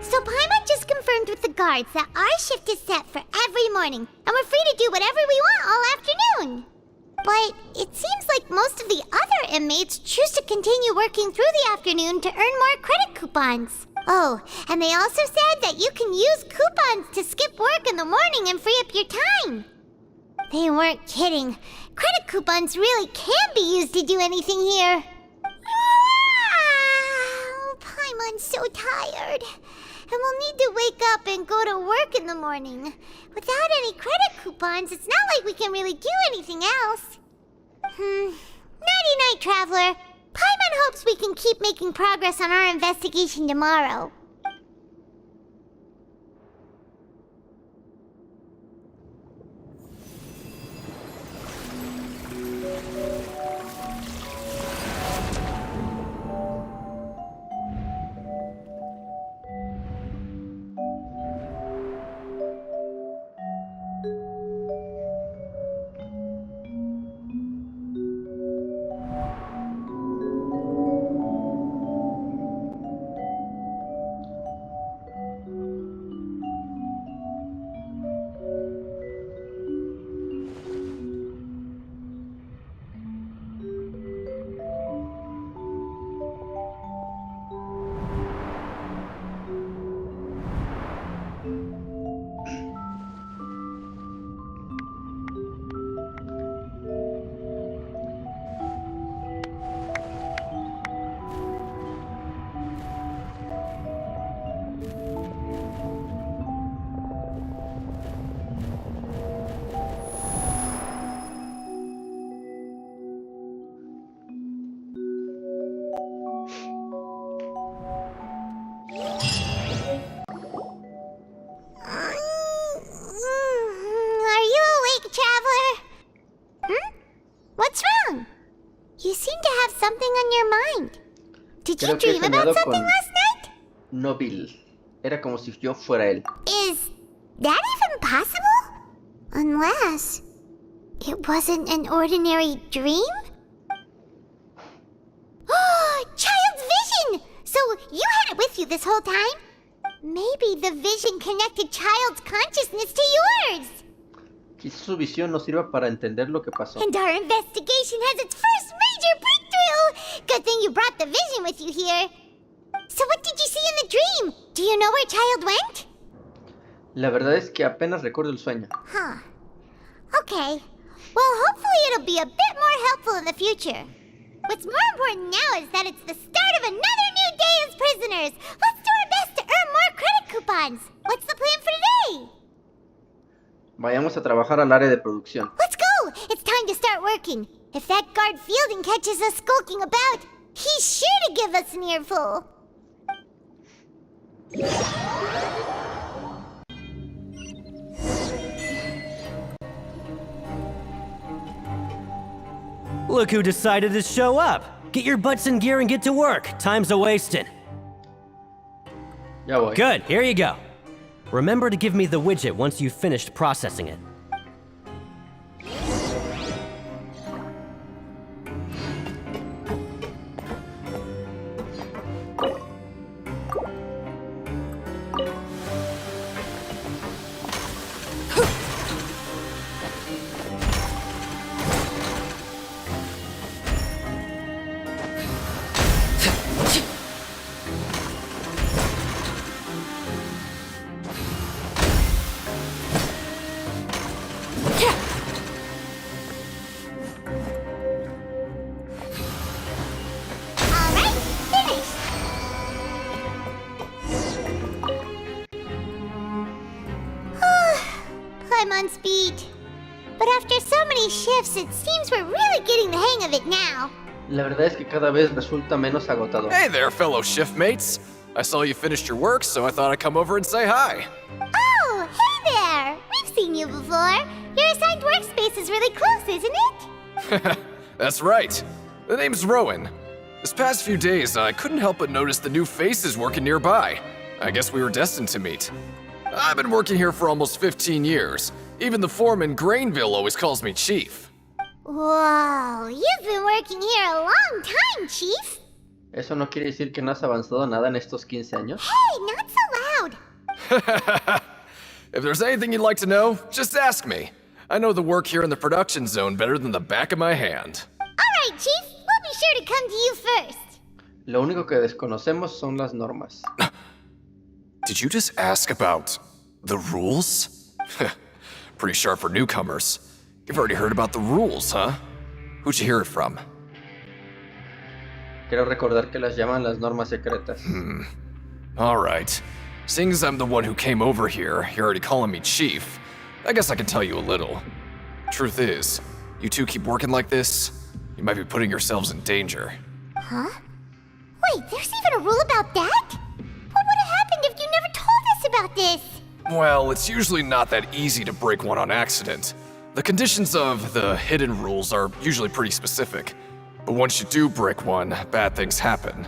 So Paimon just confirmed with the guards that our shift is set for every morning, and we're free to do whatever we want all afternoon. But it seems like most of the other inmates choose to continue working through the afternoon to earn more credit coupons. Oh, and they also said that you can use coupons to skip work in the morning and free up your time. They weren't kidding. Credit coupons really can be used to do anything here. Paimon's so tired. And we'll need to wake up and go to work in the morning. Without any credit coupons, it's not like we can really do anything else. Nighty-night, Traveler. Paimon hopes we can keep making progress on our investigation tomorrow. Did you dream about something last night? No, Bill. Era como si yo fuera él. Is that even possible? Unless... It wasn't an ordinary dream? Child's vision! So you had it with you this whole time? Maybe the vision connected Child's consciousness to yours. Quizás su visión nos sirva para entender lo que pasó. And our investigation has its first major breakthrough! Good thing you brought the vision with you here. So what did you see in the dream? Do you know where Child went? La verdad es que apenas recuerdo el sueño. Huh. Okay. Well, hopefully it'll be a bit more helpful in the future. What's more important now is that it's the start of another new day as prisoners. Let's do our best to earn more credit coupons. What's the plan for today? Vayamos a trabajar al área de producción. Let's go! It's time to start working. If that guard Fielding catches us skulking about, he's sure to give us an earful. Look who decided to show up! Get your butts in gear and get to work. Time's a-wasting. Ya voy. Good, here you go. Remember to give me the widget once you've finished processing it. I'm on speed. But after so many shifts, it seems we're really getting the hang of it now. La verdad es que cada vez resulta menos agotador. Hey there, fellow shiftmates. I saw you finished your work, so I thought I'd come over and say hi. Oh, hey there! We've seen you before. Your assigned workspace is really close, isn't it? That's right. The name's Rowan. This past few days, I couldn't help but notice the new faces working nearby. I guess we were destined to meet. I've been working here for almost 15 years. Even the foreman, Grainville, always calls me Chief. Whoa, you've been working here a long time, Chief. ¿Eso no quiere decir que no has avanzado nada en estos 15 años? Hey, not so loud. If there's anything you'd like to know, just ask me. I know the work here in the production zone better than the back of my hand. Alright, Chief. We'll be sure to come to you first. Lo único que desconocemos son las normas. Did you just ask about the rules? Pretty sharp for newcomers. You've already heard about the rules, huh? Who'd you hear it from? Quiero recordar que las llaman las normas secretas. Alright. Seeing as I'm the one who came over here, you're already calling me Chief. I guess I can tell you a little. Truth is, you two keep working like this, you might be putting yourselves in danger. Huh? Wait, there's even a rule about that? What would have happened if you never told us about this? Well, it's usually not that easy to break one on accident. The conditions of the hidden rules are usually pretty specific. But once you do break one, bad things happen.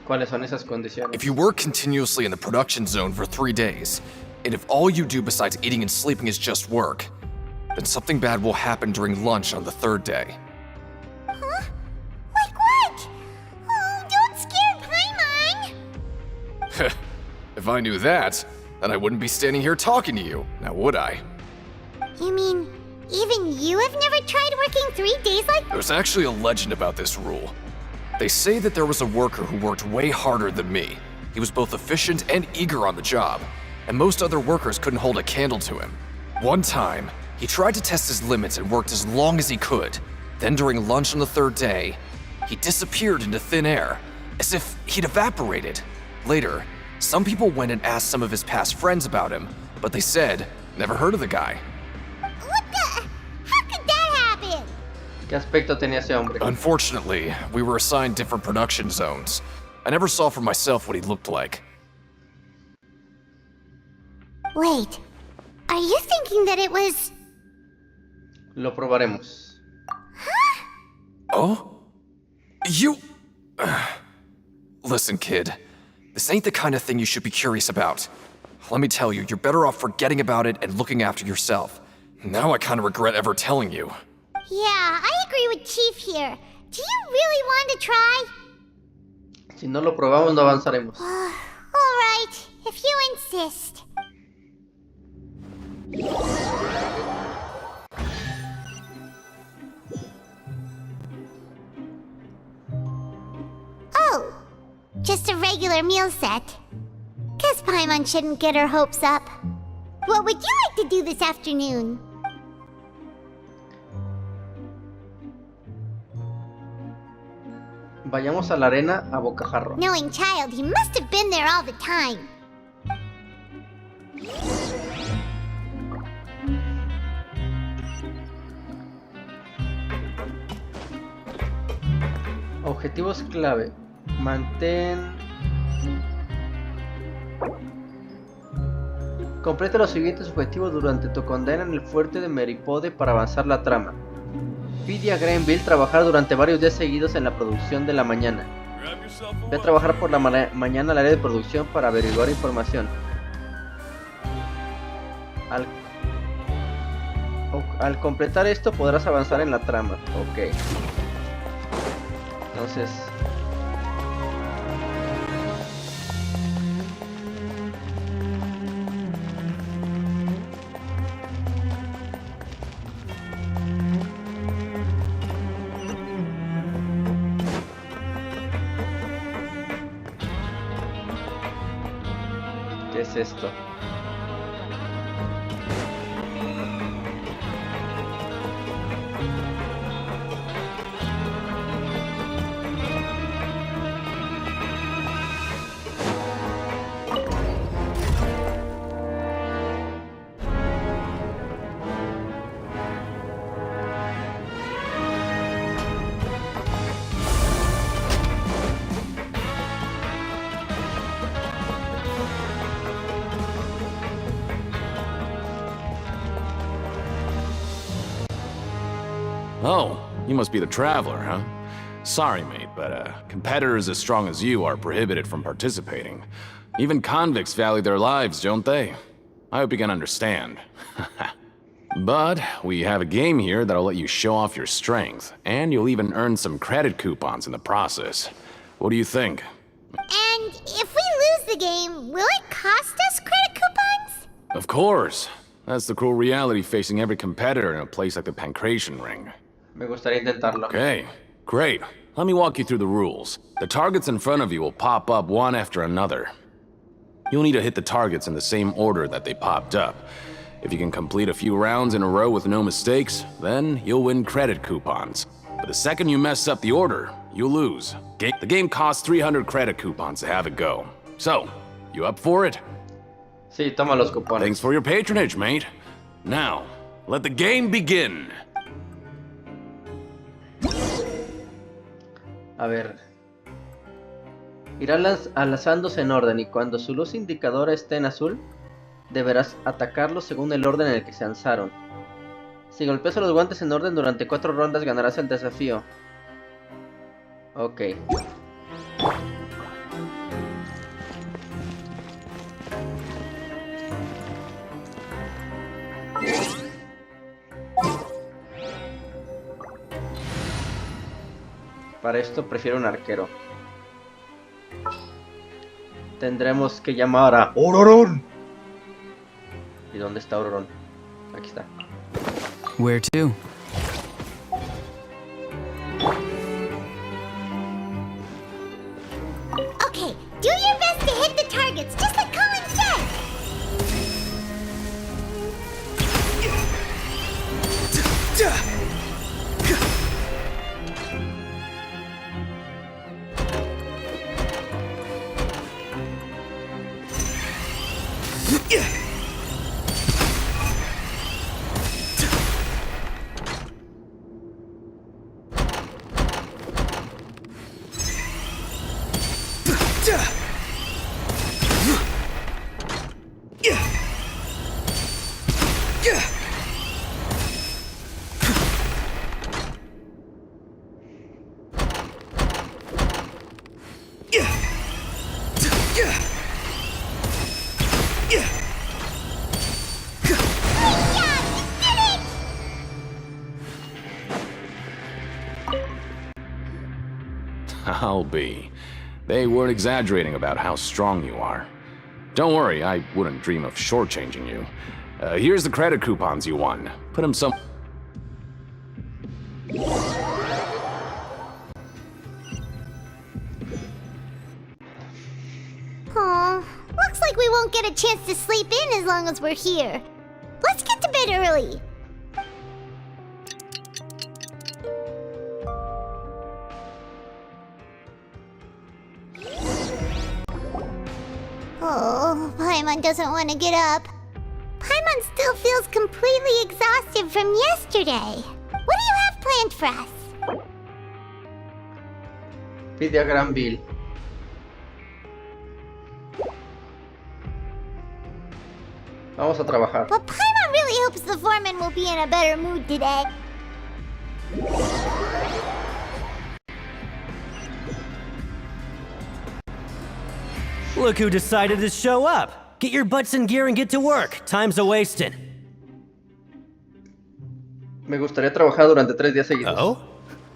¿Cuáles son esas condiciones? If you work continuously in the production zone for 3 days, and if all you do besides eating and sleeping is just work, then something bad will happen during lunch on the 3rd day. Huh? Like what? Oh, don't scare Paimon! If I knew that, then I wouldn't be standing here talking to you, now would I? You mean, even you have never tried working 3 days like that? There's actually a legend about this rule. They say that there was a worker who worked way harder than me. He was both efficient and eager on the job, and most other workers couldn't hold a candle to him. One time, he tried to test his limits and worked as long as he could. Then during lunch on the 3rd day, he disappeared into thin air, as if he'd evaporated. Later, some people went and asked some of his past friends about him, but they said, never heard of the guy. What the? How could that happen? ¿Qué aspecto tenía ese hombre? Unfortunately, we were assigned different production zones. I never saw for myself what he looked like. Wait, are you thinking that it was... Lo probaremos. Oh? You... Listen, kid. This ain't the kind of thing you should be curious about. Let me tell you, you're better off forgetting about it and looking after yourself. Now I kind of regret ever telling you. Yeah, I agree with Chief here. Do you really want to try? Si no lo probamos, no avanzaremos. Alright, if you insist. Oh, just a regular meal set. Guess Paimon shouldn't get her hopes up. What would you like to do this afternoon? Vayamos a la arena a bocajarro. Knowing Child, he must have been there all the time. Objetivos clave. Completa los siguientes objetivos durante tu condena en el fuerte de Merópide para avanzar la trama. Pide a Grenville trabajar durante varios días seguidos en la producción de la mañana. Ve a trabajar por la mañana al área de producción para averiguar información. Al completar esto podrás avanzar en la trama. Ok. Entonces... ¿qué es esto? Oh, you must be the Traveler, huh? Sorry, mate, but competitors as strong as you are prohibited from participating. Even convicts value their lives, don't they? I hope you can understand. But we have a game here that'll let you show off your strength, and you'll even earn some credit coupons in the process. What do you think? And if we lose the game, will it cost us credit coupons? Of course. That's the cruel reality facing every competitor in a place like the Pancracio Ring. Me gustaría intentarlo. Okay, great. Let me walk you through the rules. The targets in front of you will pop up one after another. You'll need to hit the targets in the same order that they popped up. If you can complete a few rounds in a row with no mistakes, then you'll win credit coupons. But the second you mess up the order, you'll lose. The game costs 300 credit coupons to have it go. So, you up for it? Sí, toma los cupones. Thanks for your patronage, mate. Now, let the game begin. A ver. Irá lanzándose en orden y cuando su luz indicadora esté en azul, deberás atacarlos según el orden en el que se alzaron. Si golpeas a los guantes en orden durante 4 rondas ganarás el desafío. Ok. Para esto prefiero un arquero. Tendremos que llamar a Ororón. ¿Y dónde está Ororón? Aquí está. Where to? Okay, do your best to hit the targets, just like Colin said. I'll be. They weren't exaggerating about how strong you are. Don't worry, I wouldn't dream of shortchanging you. Here's the credit coupons you won. Put them some... Aw, looks like we won't get a chance to sleep in as long as we're here. Let's get to bed early. Oh, Paimon doesn't want to get up. Paimon still feels completely exhausted from yesterday. What do you have planned for us? Pide a gran bill. Vamos a trabajar. But Paimon really hopes the foreman will be in a better mood today. Look who decided to show up! Get your butts in gear and get to work. Time's a-wasting. Me gustaría trabajar durante 3 días seguidos. Oh?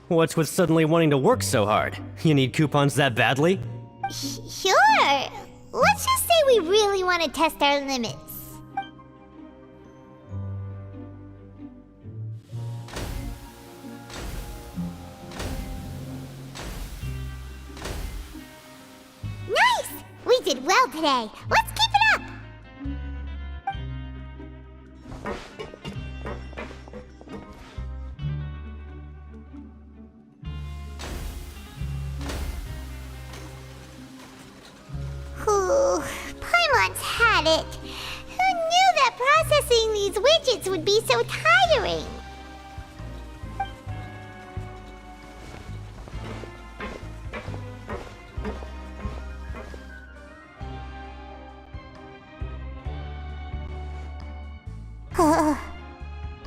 What's with suddenly wanting to work so hard? You need coupons that badly? Sure. Let's just say we really want to test our limits. Nice! We did well today. Let's keep it up! Ooh, Paimon's had it. Who knew that processing these widgets would be so tiring?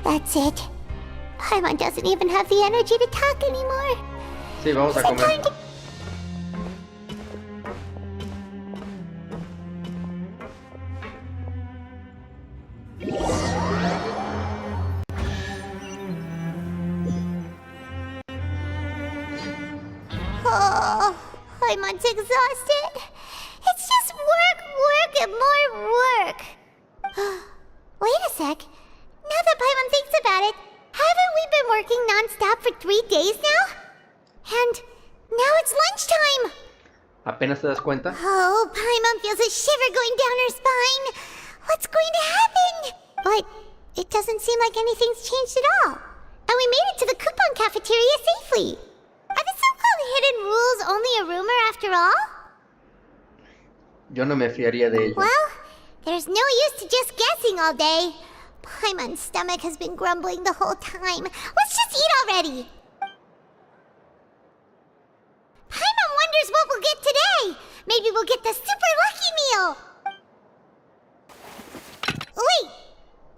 That's it. Paimon doesn't even have the energy to talk anymore. Sí, vamos a comer. Oh, Paimon's exhausted. It's just work, and more work. Wait a sec. Now that Paimon thinks about it, haven't we been working non-stop for 3 days now? And now it's lunchtime! ¿Apenas te das cuenta? Oh, Paimon feels a shiver going down her spine. What's going to happen? But it doesn't seem like anything's changed at all. And we made it to the coupon cafeteria safely. Are the so-called hidden rules only a rumor after all? Yo no me fiaría de ello. Well, there's no use to just guessing all day. Paimon's stomach has been grumbling the whole time. Let's just eat already! Paimon wonders what we'll get today! Maybe we'll get the super lucky meal! Wait!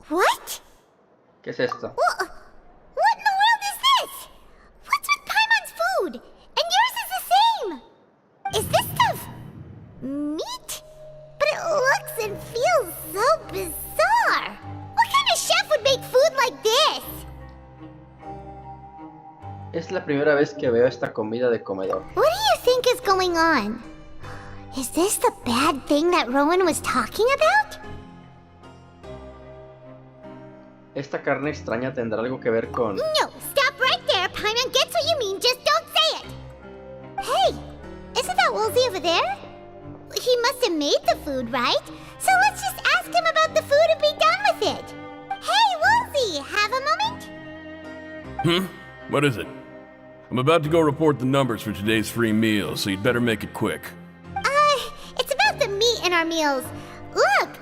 What? ¿Qué es esto? What in the world is this? What's with Paimon's food? And yours is the same! Is this stuff meat? But it looks and feels so bizarre! What kind of chef would make food like this? Es la primera vez que veo esta comida de comedor. What do you think is going on? Is this the bad thing that Rowan was talking about? Esta carne extraña tendrá algo que ver con... No, stop right there. Paimon gets what you mean, just don't say it. Hey, isn't that Woolsey over there? He must have made the food, right? So let's just ask him about the food and be done with it. Hey, Woolsey, have a moment? What is it? I'm about to go report the numbers for today's free meal, so you'd better make it quick. It's about the meat in our meals. Look,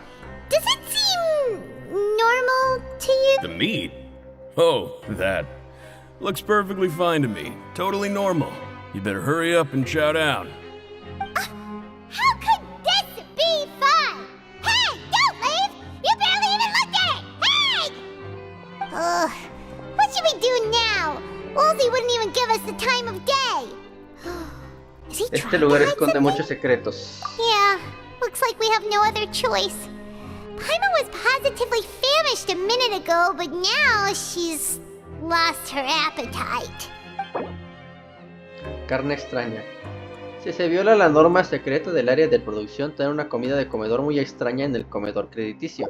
does it seem normal to you? The meat? Oh, that. Looks perfectly fine to me. Totally normal. You better hurry up and chow down. How could this be fun? Hey, don't leave! You barely even looked at it! Hey! What should we do now? Woolsey wouldn't even give us the time of day. Is he Este lugar esconde muchos secretos. Yeah, looks like we have no other choice. Paimon was positively famished a minute ago, but now she's lost her appetite. carne extraña. Si se viola la norma secreta del área de producción, tener una comida de comedor muy extraña en el comedor crediticio.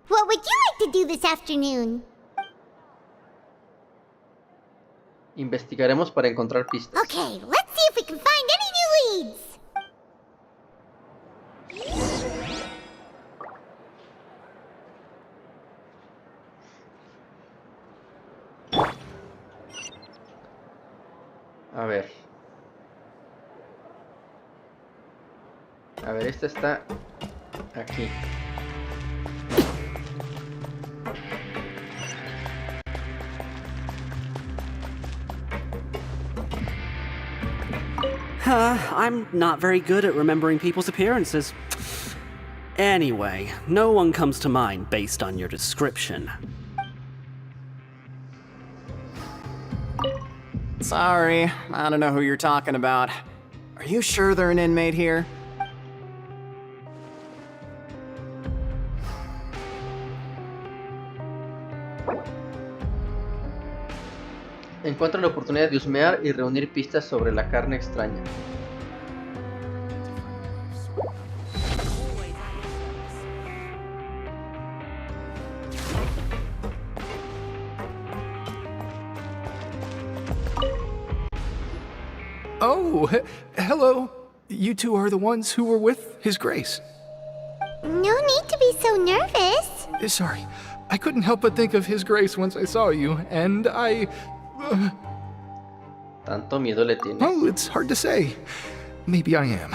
What would you like to do this afternoon? Investigaremos para encontrar pistas. Okay, let's see if we can find any new leads. A ver. A ver, esta está aquí. I'm not very good at remembering people's appearances. Anyway, no one comes to mind based on your description. Sorry, I don't know who you're talking about. Are you sure they're an inmate here? Encuentra la oportunidad de husmear y reunir pistas sobre la carne extraña. Oh, hello. You two are the ones who were with His Grace. No need to be so nervous. Sorry, I couldn't help but think of His Grace once I saw you, and I... Tanto miedo le tienes. Oh, it's hard to say. Maybe I am.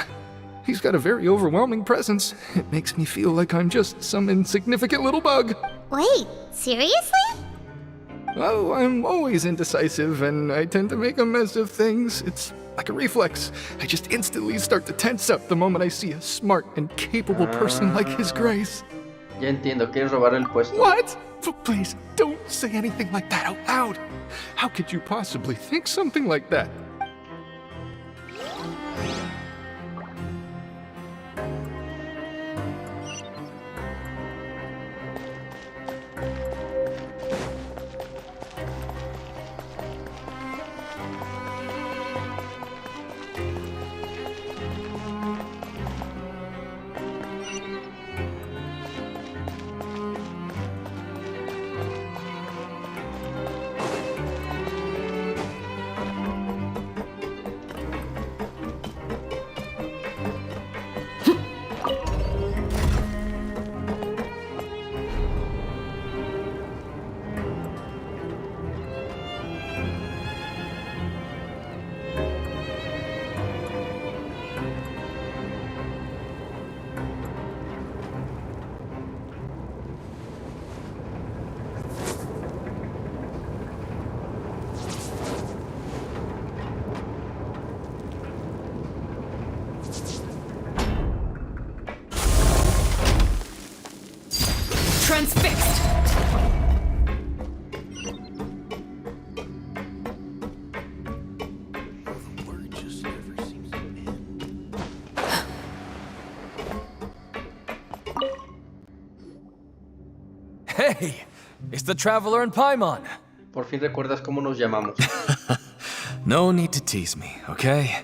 He's got a very overwhelming presence. It makes me feel like I'm just some insignificant little bug. Wait, seriously? Oh, I'm always indecisive, and I tend to make a mess of things. It's like a reflex. I just instantly start to tense up the moment I see a smart and capable person like His Grace. Ya entiendo, quieres robar el puesto. What? Please, don't say anything like that out loud. How could you possibly think something like that? Transfixed! Hey! It's the Traveler and Paimon! Por fin recuerdas cómo nos llamamos. No need to tease me, okay?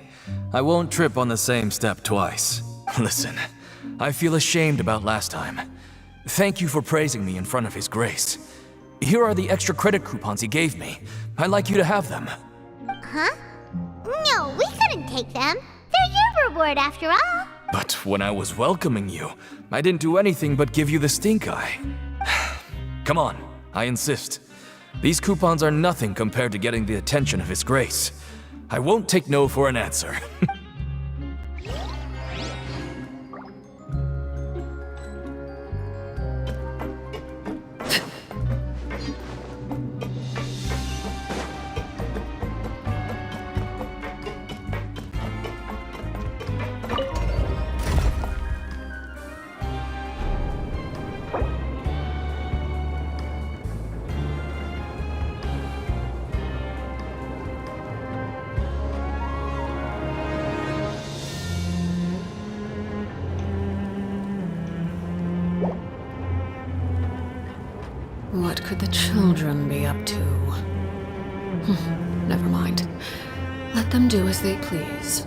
I won't trip on the same step twice. Listen, I feel ashamed about last time. Thank you for praising me in front of His Grace. Here are the extra credit coupons he gave me. I'd like you to have them. Huh? No, we couldn't take them. They're your reward after all. But when I was welcoming you, I didn't do anything but give you the stink eye. Come on, I insist. These coupons are nothing compared to getting the attention of His Grace. I won't take no for an answer. What could the children be up to? Never mind. Let them do as they please.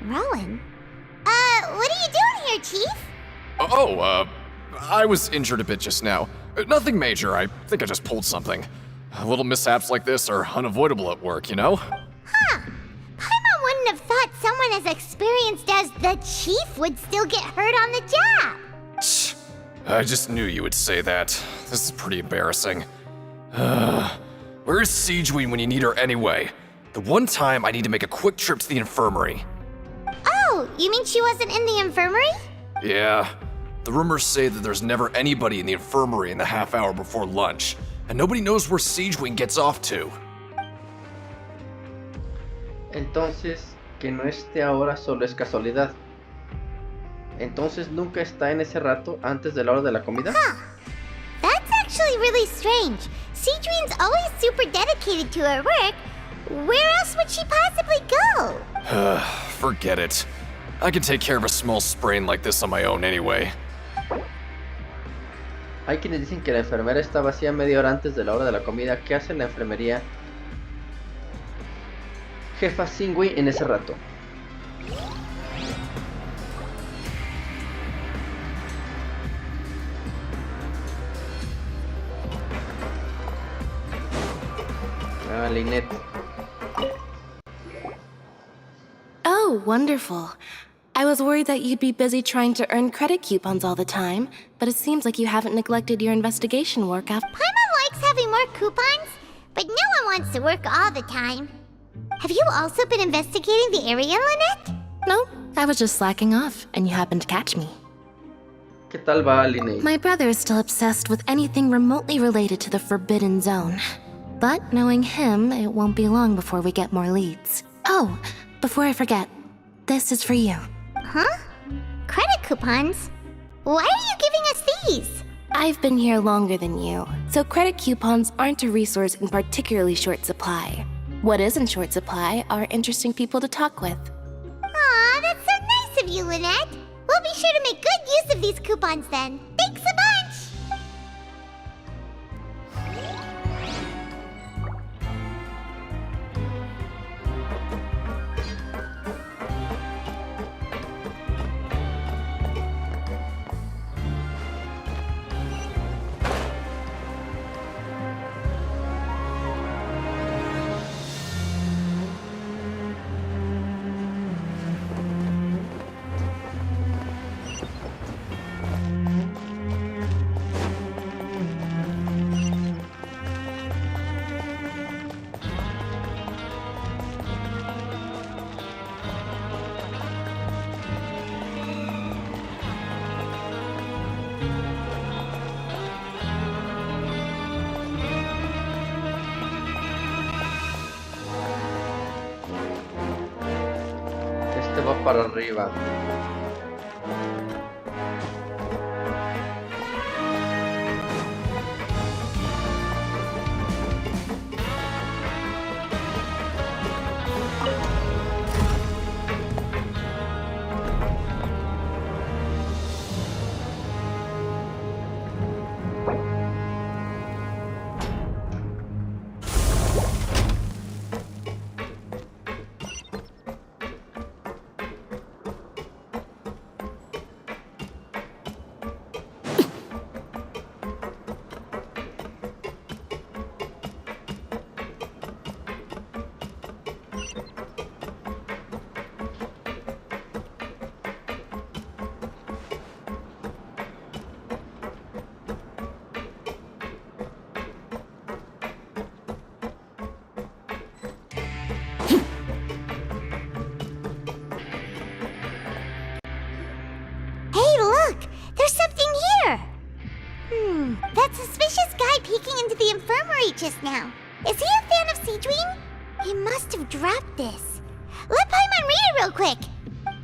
Rowan? What are you doing here, Chief? I was injured a bit just now. Nothing major, I think I just pulled something. Little mishaps like this are unavoidable at work, you know? Huh. Paimon wouldn't have thought someone as experienced as the Chief would still get hurt on the job. I just knew you would say that. This is pretty embarrassing. Where's Siegeween when you need her anyway? The one time I need to make a quick trip to the infirmary. Oh, you mean she wasn't in the infirmary? Yeah. The rumors say that there's never anybody in the infirmary in the half hour before lunch, and nobody knows where Siegeween gets off to. Entonces, que no esté ahora solo es casualidad. Entonces, ¿nunca está en ese rato antes de la hora de la comida? Huh. That's actually really strange. Siegeween's always super dedicated to her work. Where else would she possibly go? Forget it. I can take care of a small sprain like this on my own anyway. Hay quienes dicen que la enfermera está vacía media hora antes de la hora de la comida. ¿Qué hace la enfermería jefa Siegeween en ese rato? Lynette. Oh, wonderful. I was worried that you'd be busy trying to earn credit coupons all the time, but it seems like you haven't neglected your investigation work after. Paimon likes having more coupons, but no one wants to work all the time. Have you also been investigating the area, Lynette? No, I was just slacking off, and you happened to catch me. ¿Qué tal va, Lynette? My brother is still obsessed with anything remotely related to the Forbidden Zone. But knowing him, it won't be long before we get more leads. Oh, before I forget, this is for you. Huh? Credit coupons? Why are you giving us these? I've been here longer than you, so credit coupons aren't a resource in particularly short supply. What is in short supply are interesting people to talk with. Aw, that's so nice of you, Lynette. We'll be sure to make good use of these coupons then. Thanks a bunch! Este va para arriba. That suspicious guy peeking into the infirmary just now. Is he a fan of Seedwing? He must have dropped this. Let Paimon read it real quick.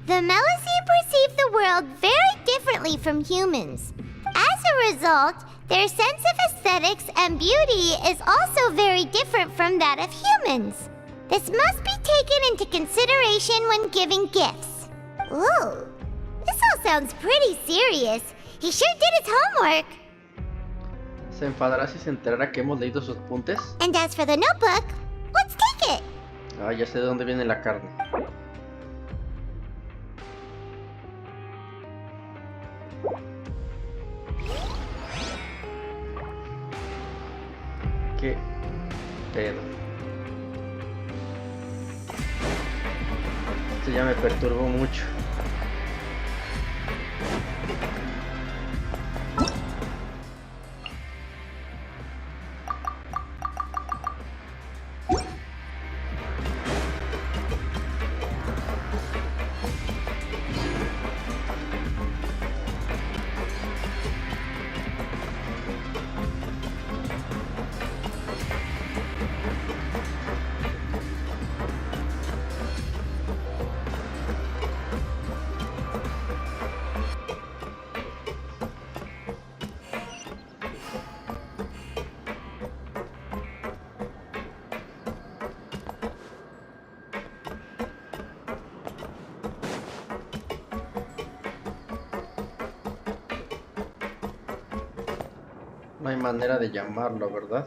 The Melusine perceive the world very differently from humans. As a result, their sense of aesthetics and beauty is also very different from that of humans. This must be taken into consideration when giving gifts. Ooh, this all sounds pretty serious. He sure did his homework. ¿Se enfadará si se enterara que hemos leído sus apuntes? And as for the notebook, let's take it. Ah, ya sé de dónde viene la carne. ¿Qué pedo? Esto ya me perturbó mucho. No hay manera de llamarlo, ¿verdad?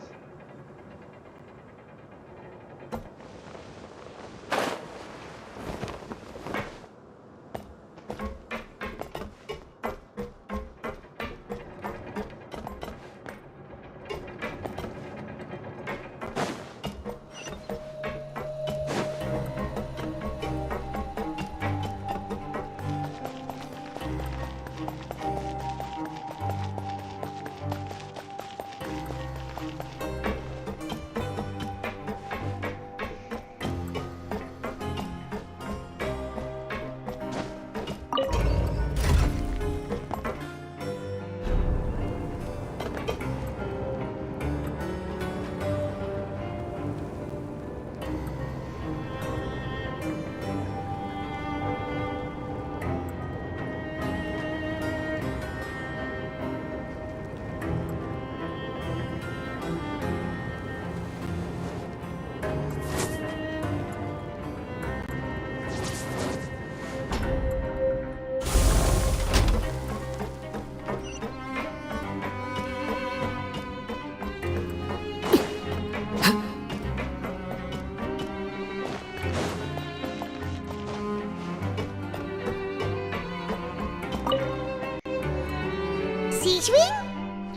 Seedwing?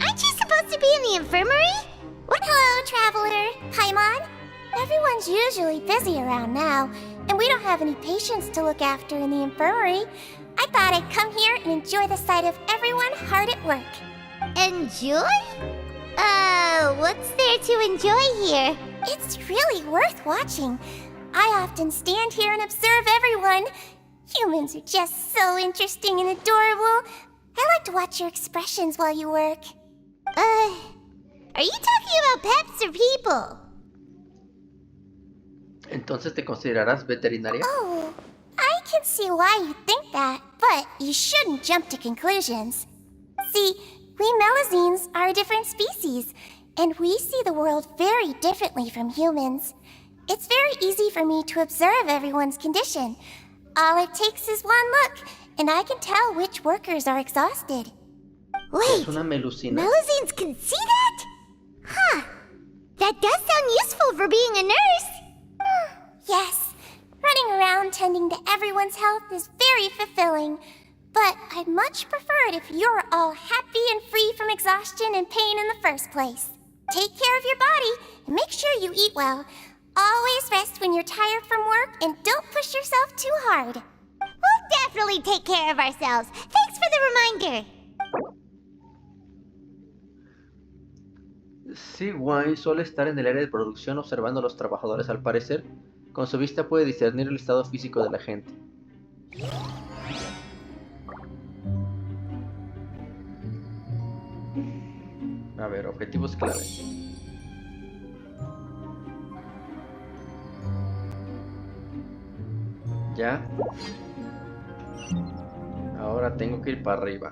Aren't you supposed to be in the infirmary? What? Hello, Traveler. Paimon? Everyone's usually busy around now, and we don't have any patients to look after in the infirmary. I thought I'd come here and enjoy the sight of everyone hard at work. Enjoy? What's there to enjoy here? It's really worth watching. I often stand here and observe everyone. Humans are just so interesting and adorable. I like to watch your expressions while you work. Are you talking about pets or people? ¿Entonces te considerarás veterinaria? Oh, I can see why you think that, but you shouldn't jump to conclusions. See, we Melusines are a different species, and we see the world very differently from humans. It's very easy for me to observe everyone's condition. All it takes is one look, and I can tell which workers are exhausted. Wait, ¿Es una melusina? Melusines can see that? Huh. That does sound useful for being a nurse. Yes, running around tending to everyone's health is very fulfilling. But I'd much prefer it if you're all happy and free from exhaustion and pain in the first place. Take care of your body and make sure you eat well. Always rest when you're tired from work and don't push yourself too hard. We'll definitely take care of ourselves. Thanks for the reminder. Seedwing suele estar en el área de producción observando a los trabajadores. Al parecer, con su vista puede discernir el estado físico de la gente. A ver, objetivos clave. Ya. Ahora tengo que ir para arriba.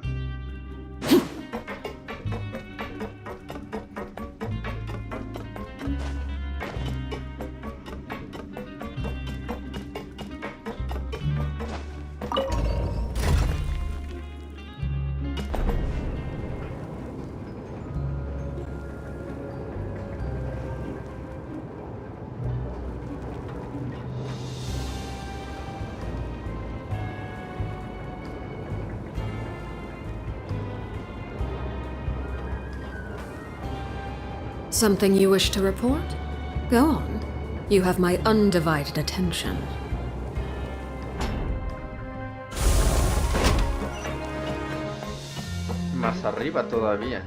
Something you wish to report? Go on. You have my undivided attention. Más arriba todavía.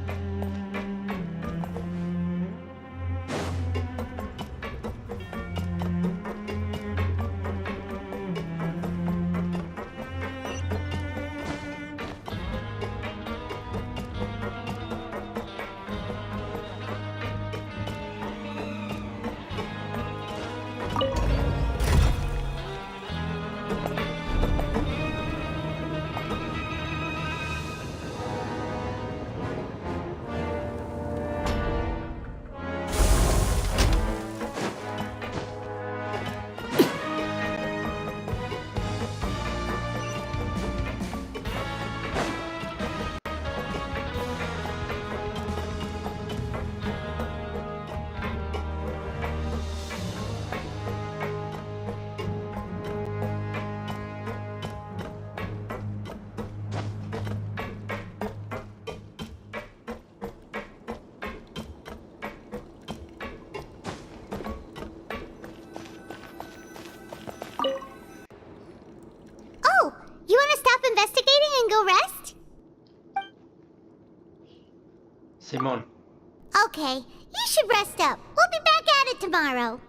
You want to stop investigating and go rest? Simón. Okay, you should rest up. We'll be back at it tomorrow.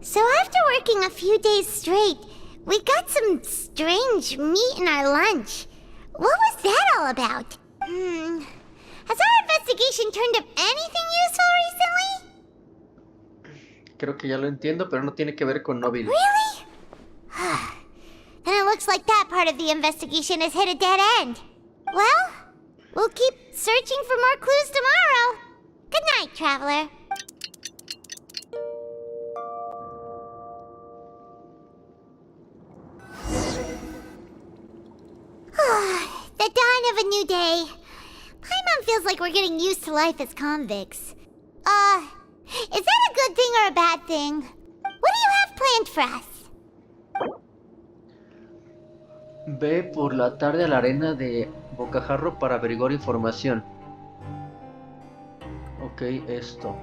So after working a few days straight, we got some strange meat in our lunch. What was that all about? Has our investigation turned up anything useful recently? Creo que ya lo entiendo, pero no tiene que ver con Nobile. Really? Then it looks like that part of the investigation has hit a dead end. Well, we'll keep searching for more clues tomorrow. Good night, traveler. The dawn of a new day. Paimon feels like we're getting used to life as convicts. Is that a good thing or a bad thing? What do you have planned for us? Ve por la tarde a la arena de Bocajarro para averiguar información. Ok, esto.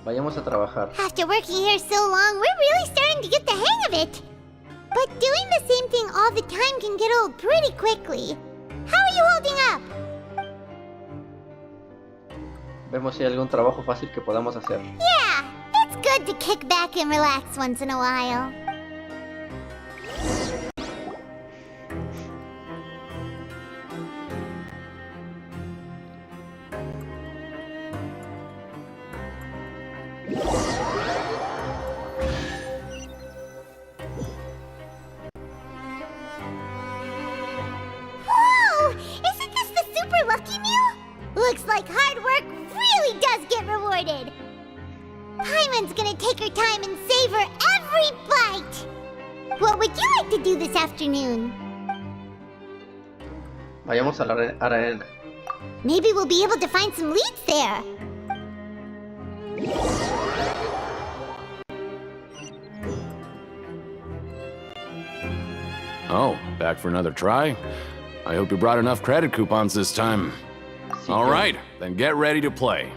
Vayamos a trabajar. After working here so long, we're really starting to get the hang of it. But doing the same thing all the time can get old pretty quickly. How are you holding up? Vemos si hay algún trabajo fácil que podamos hacer. Yeah, it's good to kick back and relax once in a while. Looks like hard work really does get rewarded. Paimon's gonna take her time and savor every bite. What would you like to do this afternoon? Vayamos a la arena. Maybe we'll be able to find some leads there. Oh, back for another try? I hope you brought enough credit coupons this time. All right, then get ready to play.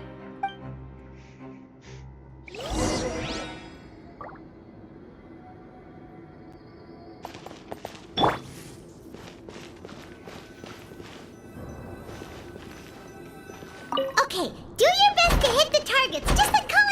Okay, do your best to hit the targets, just like Cómo.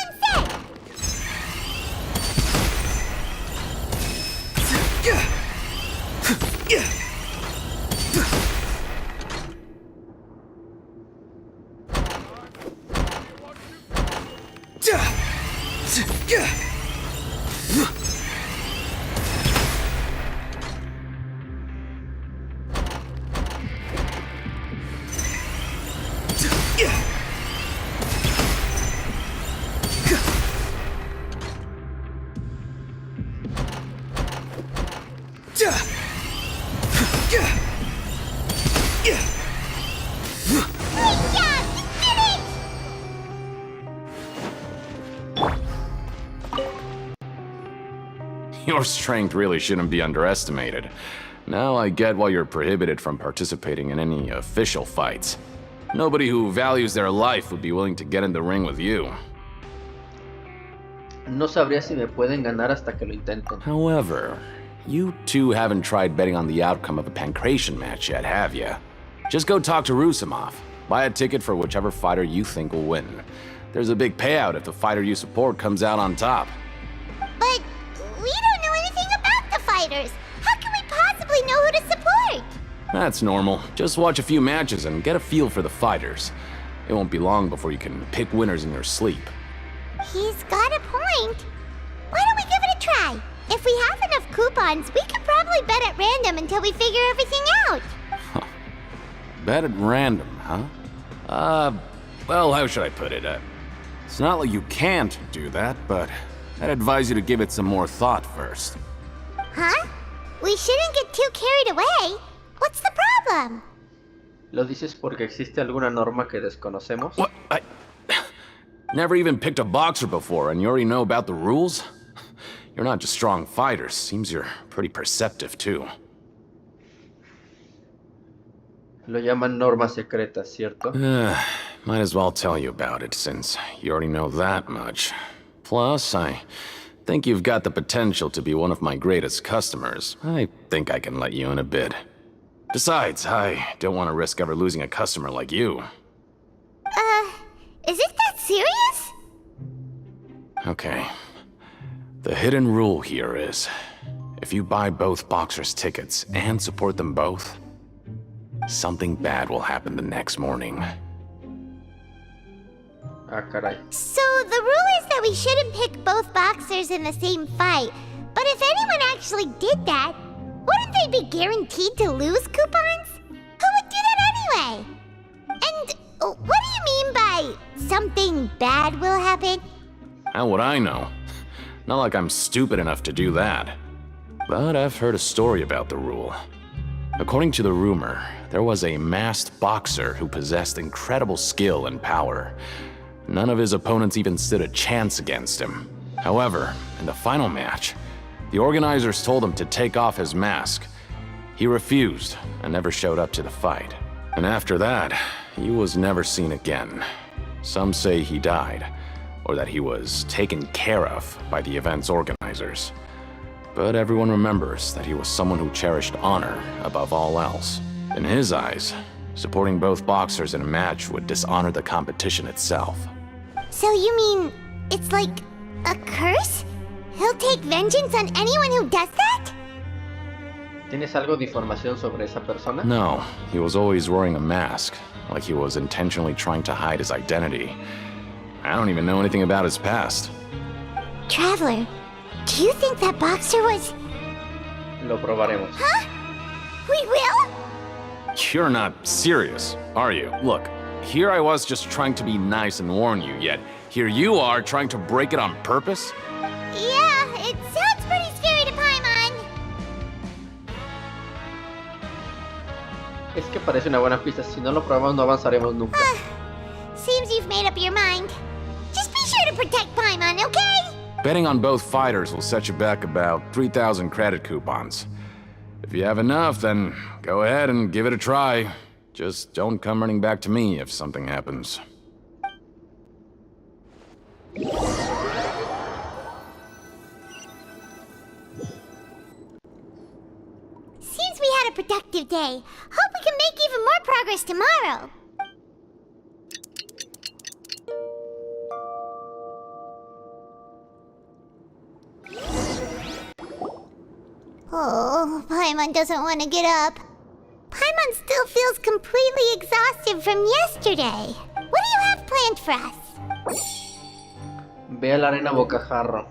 Your strength really shouldn't be underestimated. Now I get why you're prohibited from participating in any official fights. Nobody who values their life would be willing to get in the ring with you. No sabría si me pueden ganar hasta que lo intenten. However, you two haven't tried betting on the outcome of a Pancration match yet, have you? Just go talk to Rusimov. Buy a ticket for whichever fighter you think will win. There's a big payout if the fighter you support comes out on top. But we don't know anything about the fighters. How can we possibly know who to support? That's normal. Just watch a few matches and get a feel for the fighters. It won't be long before you can pick winners in your sleep. He's got a point. Why don't we give it a try? If we have enough coupons, we could probably bet at random until we figure everything out. Bet at random, huh? Well, how should I put it? It's not like you can't do that, but I'd advise you to give it some more thought first. Huh? We shouldn't get too carried away. What's the problem? ¿Lo dices porque existe alguna norma que desconocemos? What? I never even picked a boxer before, and you already know about the rules? You're not just strong fighters. Seems you're pretty perceptive, too. Lo llaman normas secretas, ¿cierto? Might as well tell you about it, since you already know that much. Plus, I think you've got the potential to be one of my greatest customers. I think I can let you in a bid. Besides, I don't want to risk ever losing a customer like you. Is it that serious? Okay. The hidden rule here is, if you buy both boxers' tickets and support them both, something bad will happen the next morning. Ah, caray. So the rule is that we shouldn't pick both boxers in the same fight. But if anyone actually did that, wouldn't they be guaranteed to lose coupons? Who would do that anyway? And what do you mean by something bad will happen? How would I know? Not like I'm stupid enough to do that. But I've heard a story about the rule. According to the rumor, there was a masked boxer who possessed incredible skill and power. None of his opponents even stood a chance against him. However, in the final match, the organizers told him to take off his mask. He refused and never showed up to the fight. And after that, he was never seen again. Some say he died, or that he was taken care of by the event's organizers. But everyone remembers that he was someone who cherished honor above all else. In his eyes, supporting both boxers in a match would dishonor the competition itself. So you mean it's like a curse? He'll take vengeance on anyone who does that? ¿Tienes algo de información sobre esa persona? No, he was always wearing a mask, like he was intentionally trying to hide his identity. I don't even know anything about his past. Traveler, do you think that boxer was... Lo probaremos. Huh? We will? You're not serious, are you? Look, here I was just trying to be nice and warn you, yet here you are trying to break it on purpose? Yeah, it sounds pretty scary to Paimon. Es que parece una buena pista. Si no lo probamos, no avanzaremos nunca. Seems you've made up your mind. Just be sure to protect Paimon, okay? Betting on both fighters will set you back about 3,000 credit coupons. If you have enough, then go ahead and give it a try. Just don't come running back to me if something happens. Seems we had a productive day. Hope we can make even more progress tomorrow. Oh, Paimon doesn't want to get up. Paimon still feels completely exhausted from yesterday. What do you have planned for us? Ve a la arena bocajarro.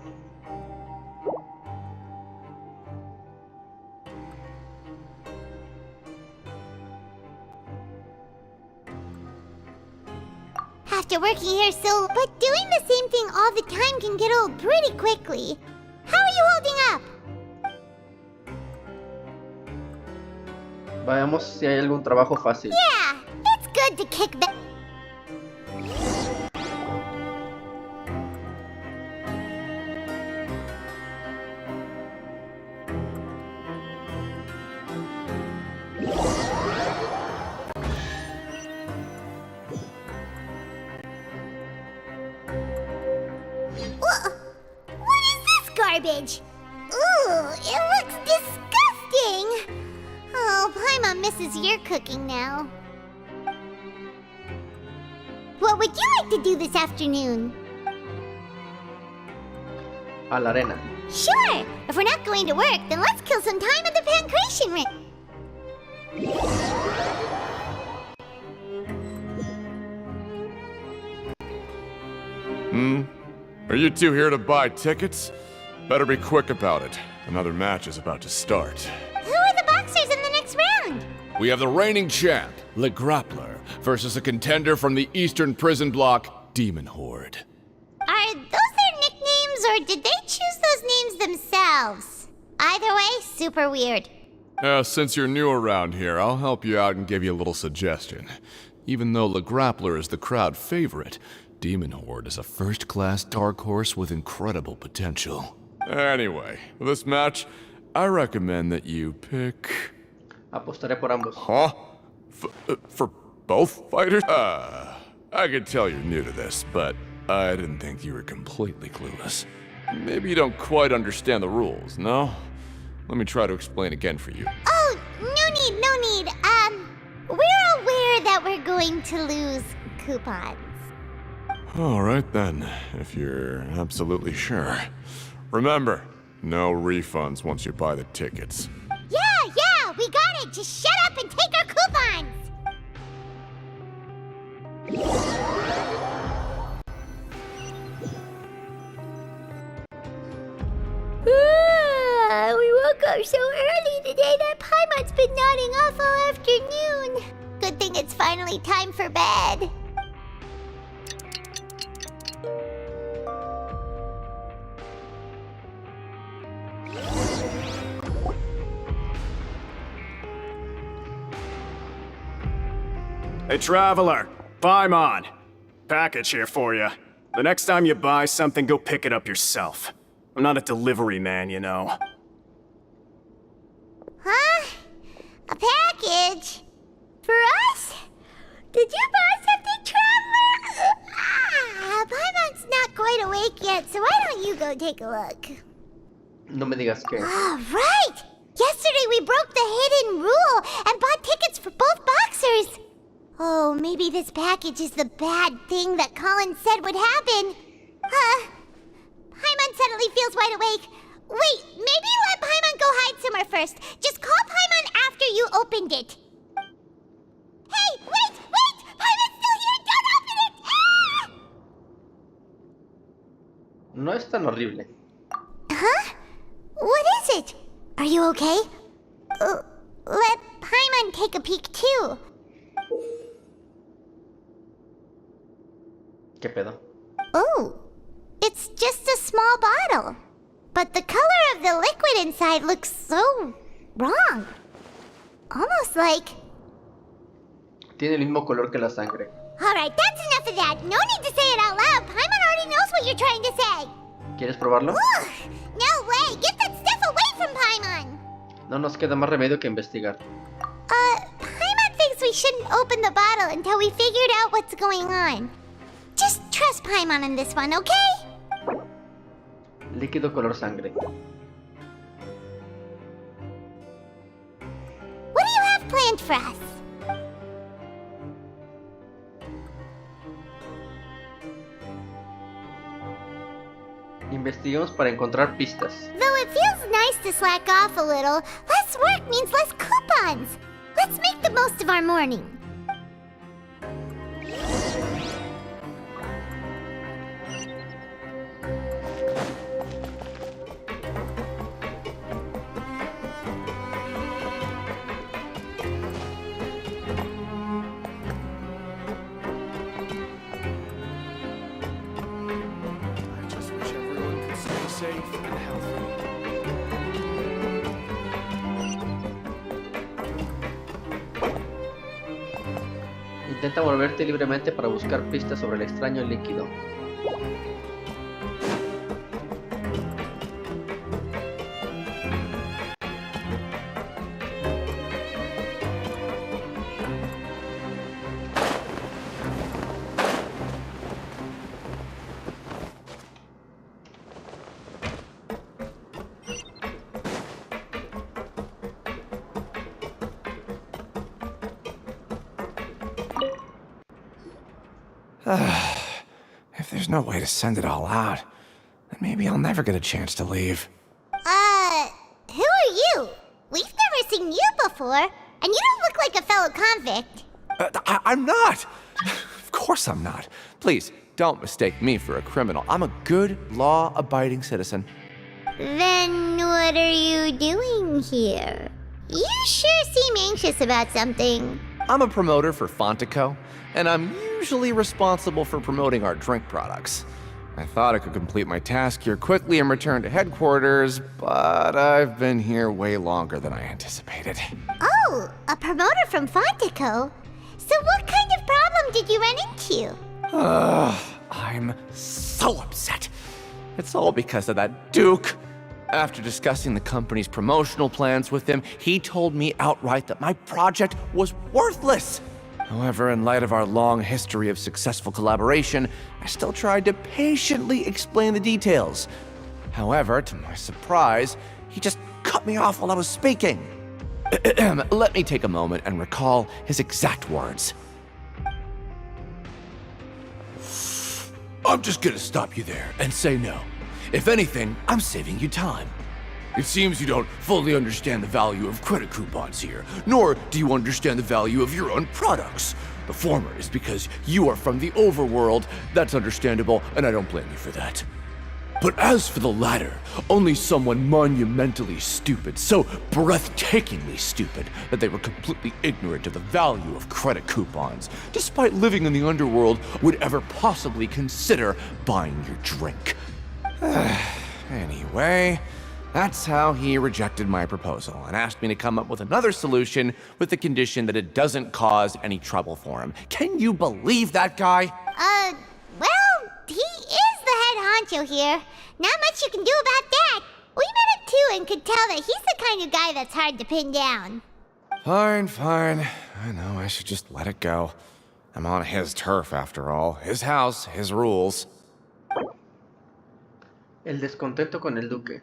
After working here but doing the same thing all the time can get old pretty quickly. How are you holding up? Veamos si hay algún trabajo fácil. Yeah, it's good to kick back. What is this garbage? Ooh, it looks disgusting! Oh, Paimon misses your cooking now. What would you like to do this afternoon? A la arena. Sure! If we're not going to work, then let's kill some time at the Pancration Ring. Are you two here to buy tickets? Better be quick about it. Another match is about to start. Who are the boxers in the next round? We have the reigning champ, Le Grappler, versus a contender from the Eastern Prison Block, Demon Horde. Are those their nicknames, or did they choose those names themselves? Either way, super weird. Since you're new around here, I'll help you out and give you a little suggestion. Even though Le Grappler is the crowd favorite, Demon Horde is a first-class dark horse with incredible potential. Anyway, for this match, I recommend that you pick... Apostaré por ambos. Huh? For both fighters? I can tell you're new to this, but I didn't think you were completely clueless. Maybe you don't quite understand the rules, no? Let me try to explain again for you. Oh, no need. We're aware that we're going to lose coupons. Alright then, if you're absolutely sure. Remember, no refunds once you buy the tickets. Yeah, we got it! Just shut up and take our coupons! We woke up so early today that Paimon's been nodding off all afternoon. Good thing it's finally time for bed. Hey, traveler, Paimon. Package here for you. The next time you buy something, go pick it up yourself. I'm not a delivery man, you know. Huh? A package? For us? Did you buy something, traveler? Paimon's not quite awake yet, so why don't you go take a look? No me digas que. Right! Yesterday we broke the hidden rule and bought tickets for both boxers. Oh, maybe this package is the bad thing that Colin said would happen. Paimon suddenly feels wide awake. Wait, maybe let Paimon go hide somewhere first. Just call Paimon after you opened it. Hey, wait! Paimon's still here! Don't open it! Ah! No es tan horrible. Huh? What is it? Are you okay? Let Paimon take a peek too. ¿Qué pedo? Oh, it's just a small bottle. But the color of the liquid inside looks so wrong. Almost like... Tiene el mismo color que la sangre. Alright, that's enough of that. No need to say it out loud. Paimon already knows what you're trying to say. ¿Quieres probarlo? Ugh, no way. Get that stuff away from Paimon. No nos queda más remedio que investigar. Paimon thinks we shouldn't open the bottle until we figured out what's going on. Just trust Paimon on this one, okay? Líquido color sangre. What do you have planned for us? Investiguemos para encontrar pistas. Though it feels nice to slack off a little, less work means less coupons. Let's make the most of our morning. Intenta moverte libremente para buscar pistas sobre el extraño líquido. If there's no way to send it all out, then maybe I'll never get a chance to leave. Who are you? We've never seen you before, and you don't look like a fellow convict. I'm not! Of course I'm not. Please, don't mistake me for a criminal. I'm a good, law-abiding citizen. Then what are you doing here? You sure seem anxious about something. I'm a promoter for Fontico, and I'm usually responsible for promoting our drink products. I thought I could complete my task here quickly and return to headquarters, but I've been here way longer than I anticipated. Oh, a promoter from Fontico? So what kind of problem did you run into? I'm so upset. It's all because of that Duke. After discussing the company's promotional plans with him, he told me outright that my project was worthless. However, in light of our long history of successful collaboration, I still tried to patiently explain the details. However, to my surprise, he just cut me off while I was speaking. Let me take a moment and recall his exact words. I'm just gonna stop you there and say no. If anything, I'm saving you time. It seems you don't fully understand the value of credit coupons here, nor do you understand the value of your own products. The former is because you are from the overworld. That's understandable, and I don't blame you for that. But as for the latter, only someone monumentally stupid, so breathtakingly stupid that they were completely ignorant of the value of credit coupons, despite living in the underworld, would ever possibly consider buying your drink. Anyway, that's how he rejected my proposal and asked me to come up with another solution with the condition that it doesn't cause any trouble for him. Can you believe that guy? Well, he is the head honcho here. Not much you can do about that. We met him too and could tell that he's the kind of guy that's hard to pin down. Fine. I know I should just let it go. I'm on his turf after all. His house, his rules. El descontento con el Duque.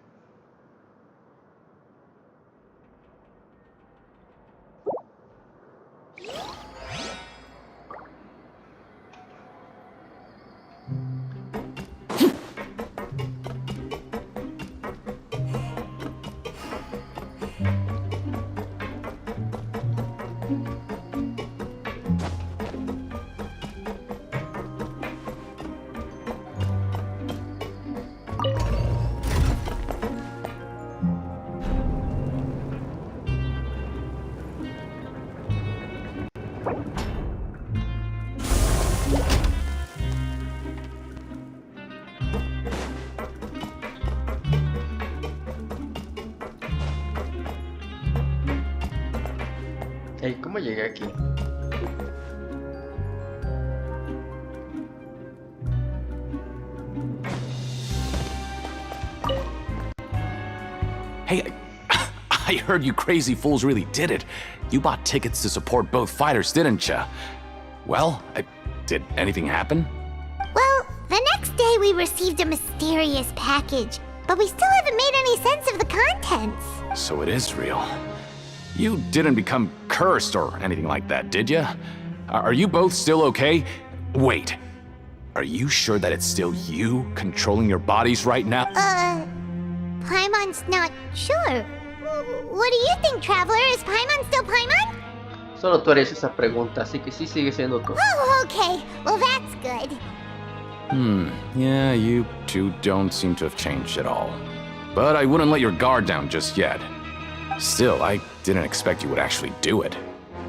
Hey, ¿cómo llegué aquí? Hey, I heard you crazy fools really did it. You bought tickets to support both fighters, didn't ya? Well, did anything happen? Well, the next day we received a mysterious package, but we still haven't made any sense of the contents. So it is real. You didn't become cursed or anything like that, did ya? Are you both still okay? Wait, are you sure that it's still you controlling your bodies right now? Paimon's not sure. What do you think, Traveler? Is Paimon still Paimon? Solo tú harías esa pregunta, así que sí sigue siendo tú. Oh, okay. Well, that's good. Yeah, you two don't seem to have changed at all. But I wouldn't let your guard down just yet. Still, I didn't expect you would actually do it.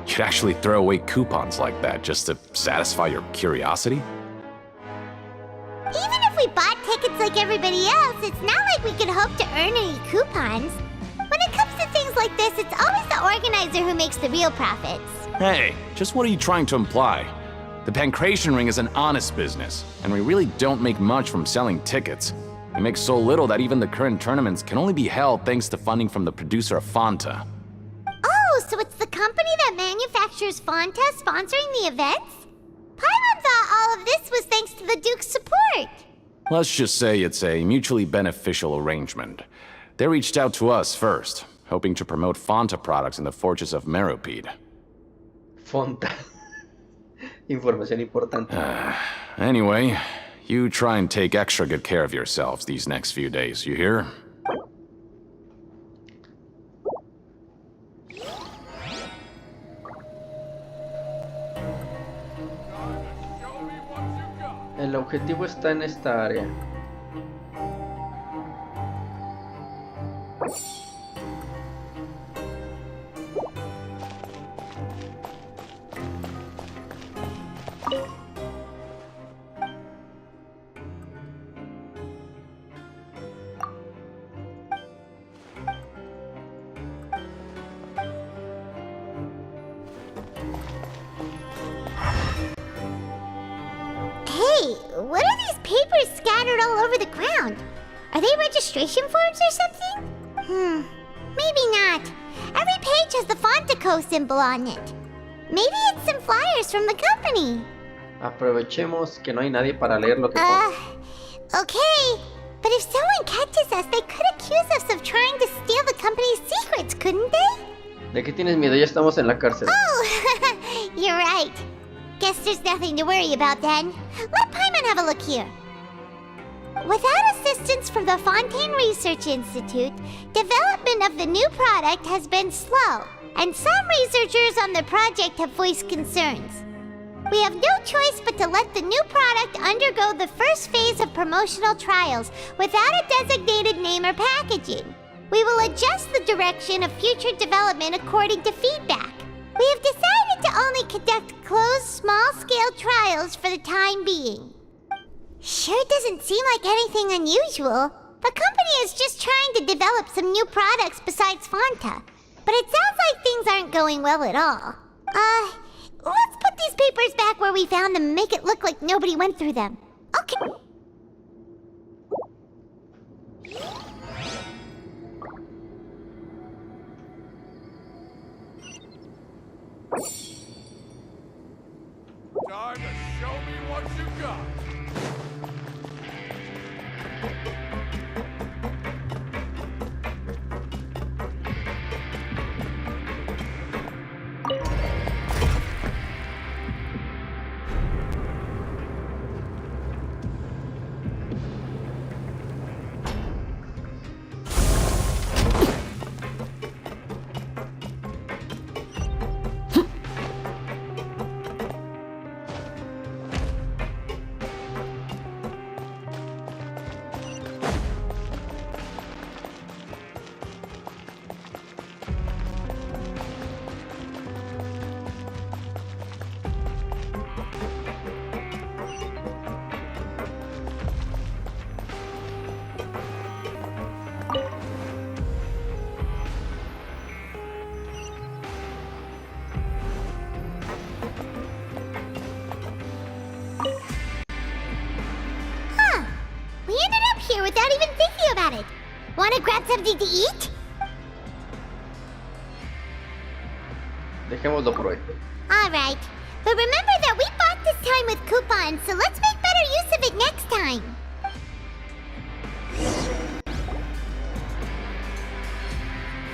You'd actually throw away coupons like that just to satisfy your curiosity? Even if we bought tickets like everybody else, it's not like we could hope to earn any coupons. When it comes to things like this, it's always the organizer who makes the real profits. Hey, just what are you trying to imply? The Pancration Ring is an honest business, and we really don't make much from selling tickets. We make so little that even the current tournaments can only be held thanks to funding from the producer of Fanta. Oh, so it's the company that manufactures Fanta sponsoring the events? Paimon thought all of this was thanks to the Duke's support. Let's just say it's a mutually beneficial arrangement. They reached out to us first, hoping to promote Fanta products in the Fortress of Merópide. Fonta. Información importante. Anyway, you try and take extra good care of yourselves these next few days, you hear? El objetivo está en esta área. Hey, what are these papers scattered all over the ground? Are they registration forms or something? Maybe not. Every page has the Fontaco symbol on it. Maybe it's some flyers from the company. Aprovechemos que no hay nadie para leer lo que pone. Okay. But if someone catches us, they could accuse us of trying to steal the company's secrets, couldn't they? ¿De qué tienes miedo? Ya estamos en la cárcel. Oh, you're right. Guess there's nothing to worry about then. Let Paimon have a look here. Without assistance from the Fontaine Research Institute, development of the new product has been slow, and some researchers on the project have voiced concerns. We have no choice but to let the new product undergo the first phase of promotional trials without a designated name or packaging. We will adjust the direction of future development according to feedback. We have decided to only conduct closed, small-scale trials for the time being. Sure doesn't seem like anything unusual. The company is just trying to develop some new products besides Fanta. But it sounds like things aren't going well at all. Let's put these papers back where we found them and make it look like nobody went through them. Okay. Time to show me what you got. Without even thinking about it. Wanna grab something to eat? Dejémoslo por hoy. Alright. But remember that we bought this time with coupons, so let's make better use of it next time.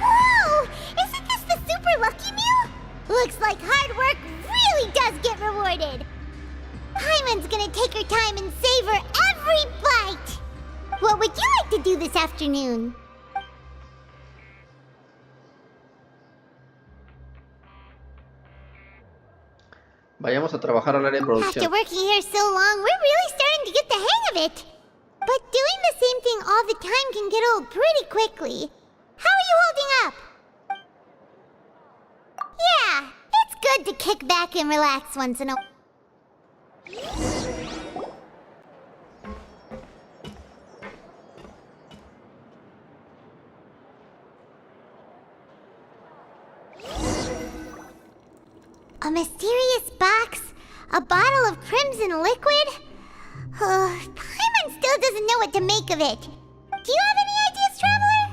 Whoa! Isn't this the super lucky meal? Looks like hard work really does get rewarded. Paimon's gonna take her time and savor every bite. What would you like to do this afternoon? Vayamos a trabajar al área de producción. After working here so long, we're really starting to get the hang of it. But doing the same thing all the time can get old pretty quickly. How are you holding up? Yeah, it's good to kick back and relax once in a while. Crimson liquid? Paimon still doesn't know what to make of it. Do you have any ideas, Traveler?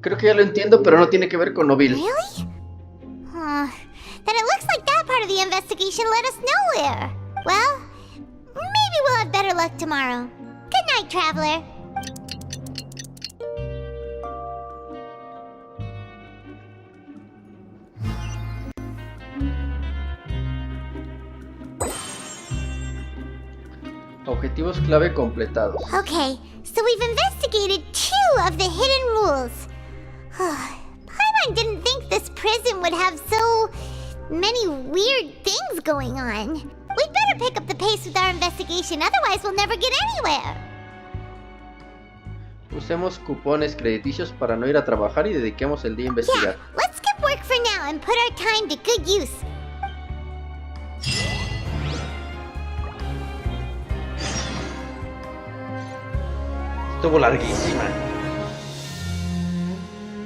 Creo que ya lo entiendo, pero no tiene que ver con Noville. Really? Then it looks like that part of the investigation led us nowhere. Well, maybe we'll have better luck tomorrow. Good night, Traveler. Objetivos clave completados. Okay, so we've investigated 2 of the hidden rules. Paimon didn't think this prison would have so many weird things going on. We'd better pick up the pace with our investigation, otherwise we'll never get anywhere. Usemos cupones crediticios para no ir a trabajar y dediquemos el día a investigar. Yeah, let's skip work for now and put our time to good use. Estuvo larguísima.